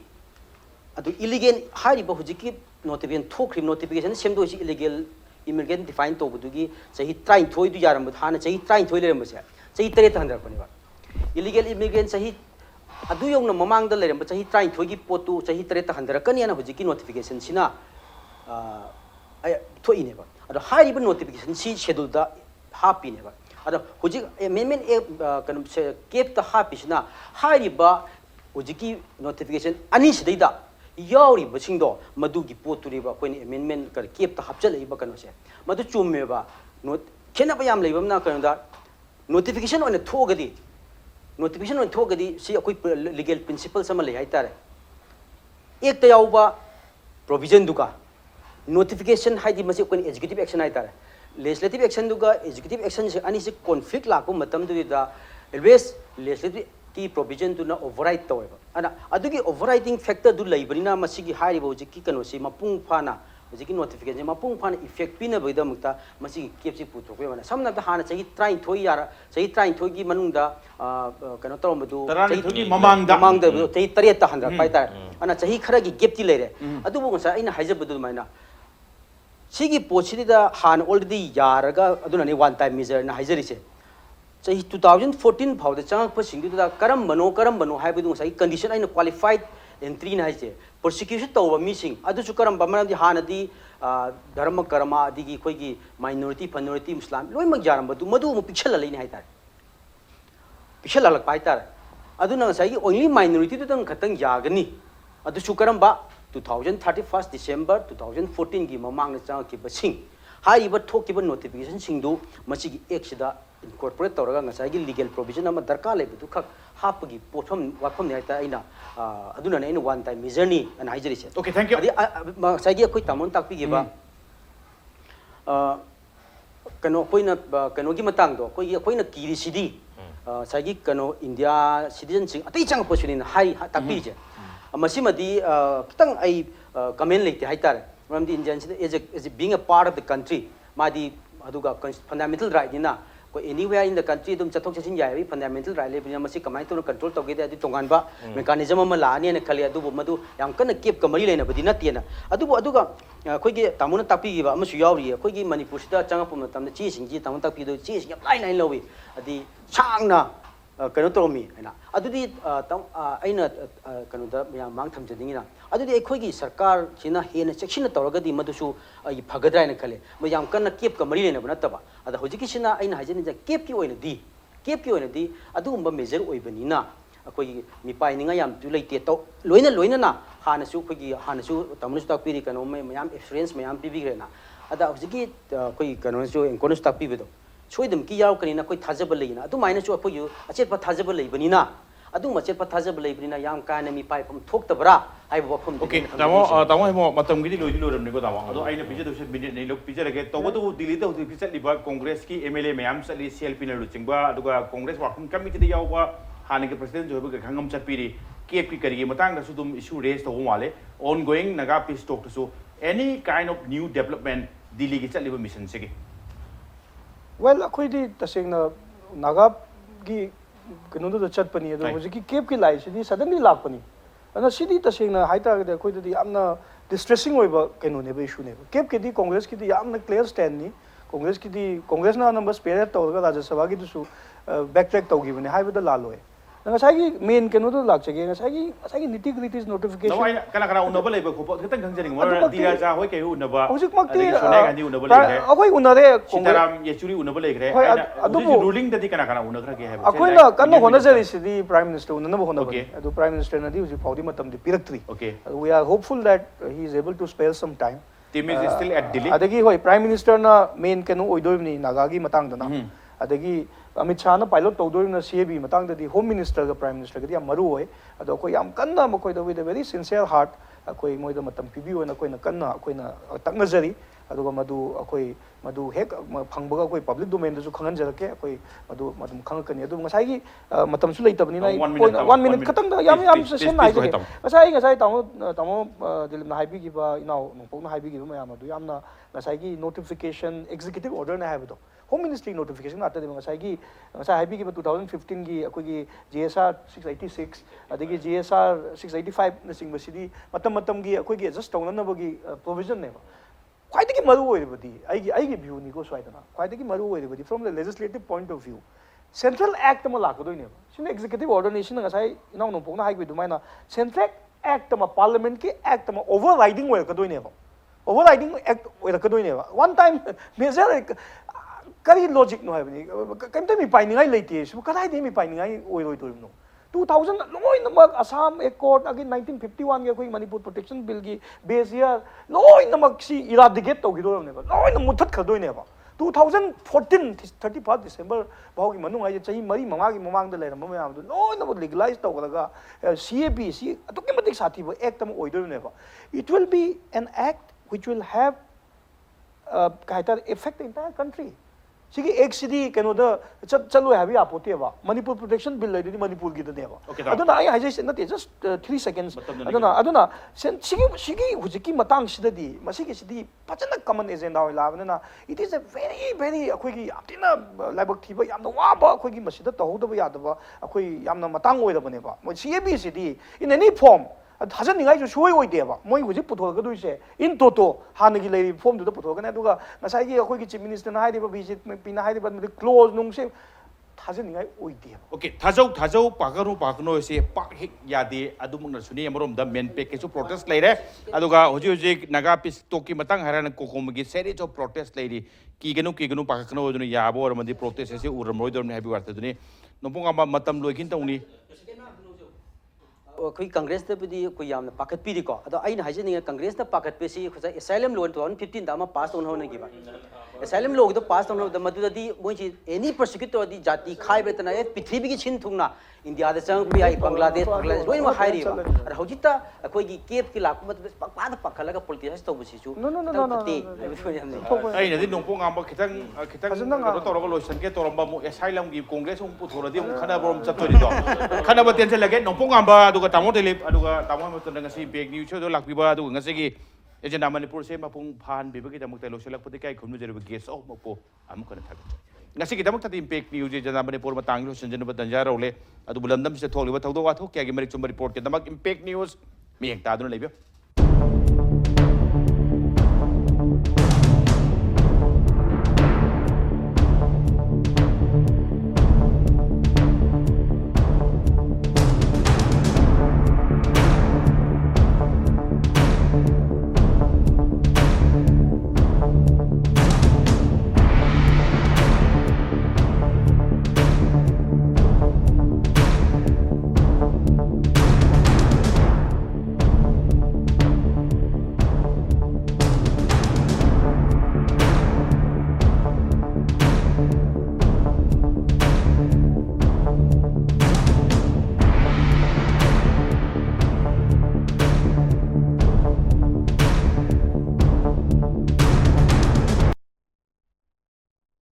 अदु इलीगल हारिबा हुजिकी नोटिफिकेशन थोख्रि नोटिफिकेशन सेमदो सी इलीगल इमिग्रेंट डिफाइन तौबदुगी सही 33 दु यारम हाना सही 33 लेरमबसे सही 3 हंदरपनिबा इलीगल इमिग्रेंट सही अदु योंग ममांग द लेरम सही 33 की पोतु सही 3 हंदरकनी ना हुजिकी नोटिफिकेशन सिना थोइनेबा अदु हारिबा नोटिफिकेशन सी शेड्यूल दा हापिनेबा अदु हुजिक अमेंडमेंट कन से केप ता हापिसना हारिबा हुजिकी नोटिफिकेशन अनि सिदैदा यावरी बसिंगदो मदुगी पोतुरिबा कोइन अमेंडमेंट कर केप ता हपचलैबा कनोसे मदु चुमेबा नोट खेना बयाम लेबमना कनदा नोटिफिकेशन ओने थोगदी नोटिफिकेशन ओने थोगदी सी अकोइ लीगल प्रिंसिपल सम ले हाइतारे एक त यावबा प्रोविजन दुका नोटिफिकेशन हाइदि मसे कोइन एग्जीक्यूटिव एक्शन हाइतारे लेजिस्लेटिव एक्शन दुगा एग्जीक्यूटिव एक्शन से अनि से कॉन्फ्लिक्ट लाको मतम दुदा ऑलवेज लेजिस्लेटिव की प्रोविजन दुना ओवरराइड तोयबा अना अदुगी ओवरराइडिंग फैक्टर दु लैबरिना मसिगी हारिबो जिकी कनोसी मपुंग फाना जिकी नोटिफिकेशन मपुंग फाना इफेक्ट पिना बइदमुक्ता मसिगी केपसी पुथोकबे माना समना द हाना सही 33 यारा सही 33 की मनुंगदा कनो तरोमदु सही ममांगदा सही 3 ता हंद्रा पाइता अना सही खरागी गेपति लेरे अदुबो गसा अइना हाइजबदु माइना सिगी पोचिदा हान ऑलरेडी यारगा अदुना ने वन टाइम मेजर ना हाइजरिसे सही 2014 फाउद चांगप सिंगदुदा करम बनो हाइबदु सही कंडीशन आइन क्वालिफाइड एंट्री ना हाइसे प्रोसिक्यूशन तौबा मिसिंग अदुसु करम बमनदी हानदी धर्म कर्मा दिगी खोगी माइनॉरिटी फनॉरिटी मुस्लिम लोइमक जारमबदु मदु मु पिक्सल लैनि हाइतार पिक्सल लक पाइतार अदुना सही ओनली माइनॉरिटी दुदंग खतंग यागनी अदुसु करम बा 2031 December 2014 की ममांग चांगकी बसिंग हाइबा थोकिबा नोटिफिकेशन सिंगदु मसिगी एक्सिदा इनकॉर्पोरेट तौरगा ngसाइगी लीगल प्रोविजन अमा दरकार लेबदु खक हापगी पोथम वाफम ने आइता आइना अदुना ने वन टाइम मेजरनी अन हाइजरिसे ओके थैंक यू अदि ngसाइगी अखोइ तामोन ताकपिगेबा कनो कोइना कनोगी मतंगदो कोइना किरिसिदी साइगी कनो इंडिया सिटीजन सिंग अतै चांग पोसिनिन हाइ ताकपिजे मसिमदी खितंग आई कमेंट लेते हाइतार मरमदी Indian as being a part of the country मादी अदुगा फंडामेंटल राइट निना को एनीवेयर इन द कंट्री तुम चथोक चसिन याय फंडामेंटल राइट लेबिना मसि कमाइ तो कंट्रोल तौगे दे तोंगानबा मेकानिज्म अमा लानी ने खले अदुबो मदु याम कन केप कमरी लेना बदि नतेना अदुबो अदुगा खोइगे तामुना तापीगिबा अमसु यावरी खोइगे मणिपुर सिदा चांगपम मतम ची सिंगजी तामुन तापीदो ची सिंग लाइन लाइन लवी अदि सांगना कनो तोमी हैना अदुदी अइना कनो द या मांग थमजदिंगिना अदुदी अखोइगी सरकार सिना हेना सेक्शन तौरगदी मदुसु अइ फगद्रायना खले मयाम कन केप कमरी लेना बनतबा अदा होजिकी सिना अइना हाइजनि केप की ओइनदी अदुगुम्बा मेजर ओइबनिना अखोइगी मिपाइनिंगा याम तु लेते तो लोइना हानसु खोइगी हानसु तमनुसु ताकपिरि कनो मयाम एक्सपीरियंस मयाम पिबिग्रेना अदा होजिकी खोइ कनोसु एंकोनसु ताकपिबेदो सोइदम की याव कनिना कोइ थाजब लेना अदु माइनसु अखोइ अचेप थाजब लेबनिना अदु मचेप थाजब लेबनिना याम काना मी पाइपम थोक्तबरा हाइब वफम ओके तामो हेमो मतम गिदि लोइदि लोरमनिको तामो अदो आइना पिजे दोसे मिनिट नै लोक पिजरगे तवदु दिल्ली तो पिजर लिबा कांग्रेस की एमएलए मयाम चली सीएलपी न लुचिंगबा अदुगा कांग्रेस वर्किंग कमिटी दि यावबा हानि के प्रेसिडेंट जोबा खंगम चपिरी केप की करिगे मतंग दसु दुम इशू रेस तो वाले ऑनगोइंग नगा पीस टॉक तो any kind of new development Delhi की चलिबा मिशन से वेल अखोइदी तसेंगना नागाबगी कनोदो चटपनी अदो होजिकी केप की लाइ सिदी सडनली लापनी अना सिदी तसेंगना हाइतागदे अखोइदी यामना डिस्ट्रेसिंग ओइबा कनोनेबा इशू नेबा केप की दी कांग्रेस की दी यामना क्लियर स्टैंड नि कांग्रेस ना नंबर स्पेयर तौरगा राज्य सभा की दुसु बैक ट्रैक तौगिबने हाइबदा लालोय ngसाइगी मेन कनोदो लाक्चगे ngसाइगी निटी ग्रिटीज नोटिफिकेशन नवाइ कना उनबा लेबा खोप खतंग खंजरिंग मोर दिराजा होय के उनबा हौजिक मक्ति सोने गांधी उनबा लेग्रे अखोइ उनरे सीताराम येचुरी उनबा लेग्रे अदुबो रूलिंग ददी कना उनखरा के है अखोइना कन्नो होनजरी सिदी प्राइम मिनिस्टर उननबो होनबा अदु प्राइम मिनिस्टर नदी हुजि फाउदी मतम दि पिरक्ट्री okay we are hopeful that he is able to spare some time team is still at Delhi. Adagi hoi Prime Minister na main kenu oidoi naga gi matang da na adagi Amit Shah na pilot tawdoi na CAB matang da di Home Minister ga Prime Minister ga di maru hoi ado ko yam kanna mo ko da with a very sincere heart ko moi da matam pibi na ko na kanna ko na taknajari ado madu akoi madu hek phangbaga koi public domain da su khangan jarake koi madu madum khangakani adu ngasai gi matam su leitabni na 1 minute khatang da yam sen nai je ngasai tamo dilim na haibi gi ba inau nongpok na haibi gi ba mayam adu yamna ngasai gi notification executive order na haibu do Home Ministry notification ata de ngasai haibi gi ba 2015 gi akoi gi GSR 686 adagi GSR 685 na singba sidi matam gi akoi gi adjust tawna na bagi provision ne ba quite a maru view Nico Swaitana, quite a maru from the legislative point of view. Central Act Malakadonium. She executive ordination as I know no Pona High with Dumina. Central Act Parliament Act overriding with Kadoneva. Overriding Act with a Kadoneva. One time, Measure Kari logic no having. Come to me pining I late, can I name me pining I oil to him? 2000 no in the Assam Accord again 1951 ge koi Manipur protection bill gi base year no in the maxi eradicate to gido never no in the mutat khadoi never 2014 31 December bao gi manung ai chahi mari mama gi mamang da leram ma am no in the legalize to ga CABC automatic sathi act am oido never it will be an act which will have kaita affect the entire country Sigi ek city kanoda chalo habi apote ba Manipur protection bill lady Manipur gi dane ba aduna I just not just 3 seconds aduna sigi hujiki matang sidadi masigi sidi pachana common agenda oila na it is a very akoi gi atina labak thiba yamna wa ba akoi gi masida tohda ba yadaba akoi yamna matang oida bane ba mo CAB city in any form 하전 니가이죠 쇼이 오이데바 뭐이 우지 부토가도 이제 인토토 하는기 레이 폼도 부토가네 누가 나사이기 거기 집 미니스터나 하이리바 비나 하이리바 클로즈 농세 하전 니가이 오이데바 오케이 타조 바가노 세 빡 야데 아두문나 수니 아모롬다 맨팩 계속 프로테스트 레이레 아두가 호지 나가 피스 토키 마땅 하라는 코코무기 세리즈 오브 프로테스트 레이리 기게노 바가노 오드니 야보 어머디 프로테스트 세 우르모이도르니 해비 와르드니 노봉아마 마탐 로이긴 타우니 कोई कांग्रेस ने भी कोई याम पाकट P दिको अदो आई ना हाइजे कांग्रेस ने पाकट पे सी खुजा asylum loan 2015 दामा पास होन होने की बात एसाइलम लोग तो पास होन द मदुदी मोइ एनी प्रोसिक्यूट तो दी जाति खाइ बेतना ए पृथ्वी की छिन थुंगना इंडिया दे चंग भी आई बांग्लादेश लोइ म हाइरी अर हौजिता कोई की केप की लाक मत पाद पखलगा पॉलिटिक्स तो बुसिसु no ai na din nongpong amba kitang torogo loisan ke toromba mo asylum gi congress um puthoradi um khana borom chattori do khana ba tension lage nongpong amba aduga tamo delip aduga tamo mo tanda ngasi big news do lakbiba aduga ngasi gi agenda Manipur se mapung phan bibagi tamuk tai loselak pudi kai khumnu jeru guest of mo am kana thak ngasi gi tamuk tadi impact news agenda Manipur matang lo sanjana badanjar role adu bulandam se tholiba thawdo wa thok kya gi merik chum report ke tamak impact news mi ekta adun leibe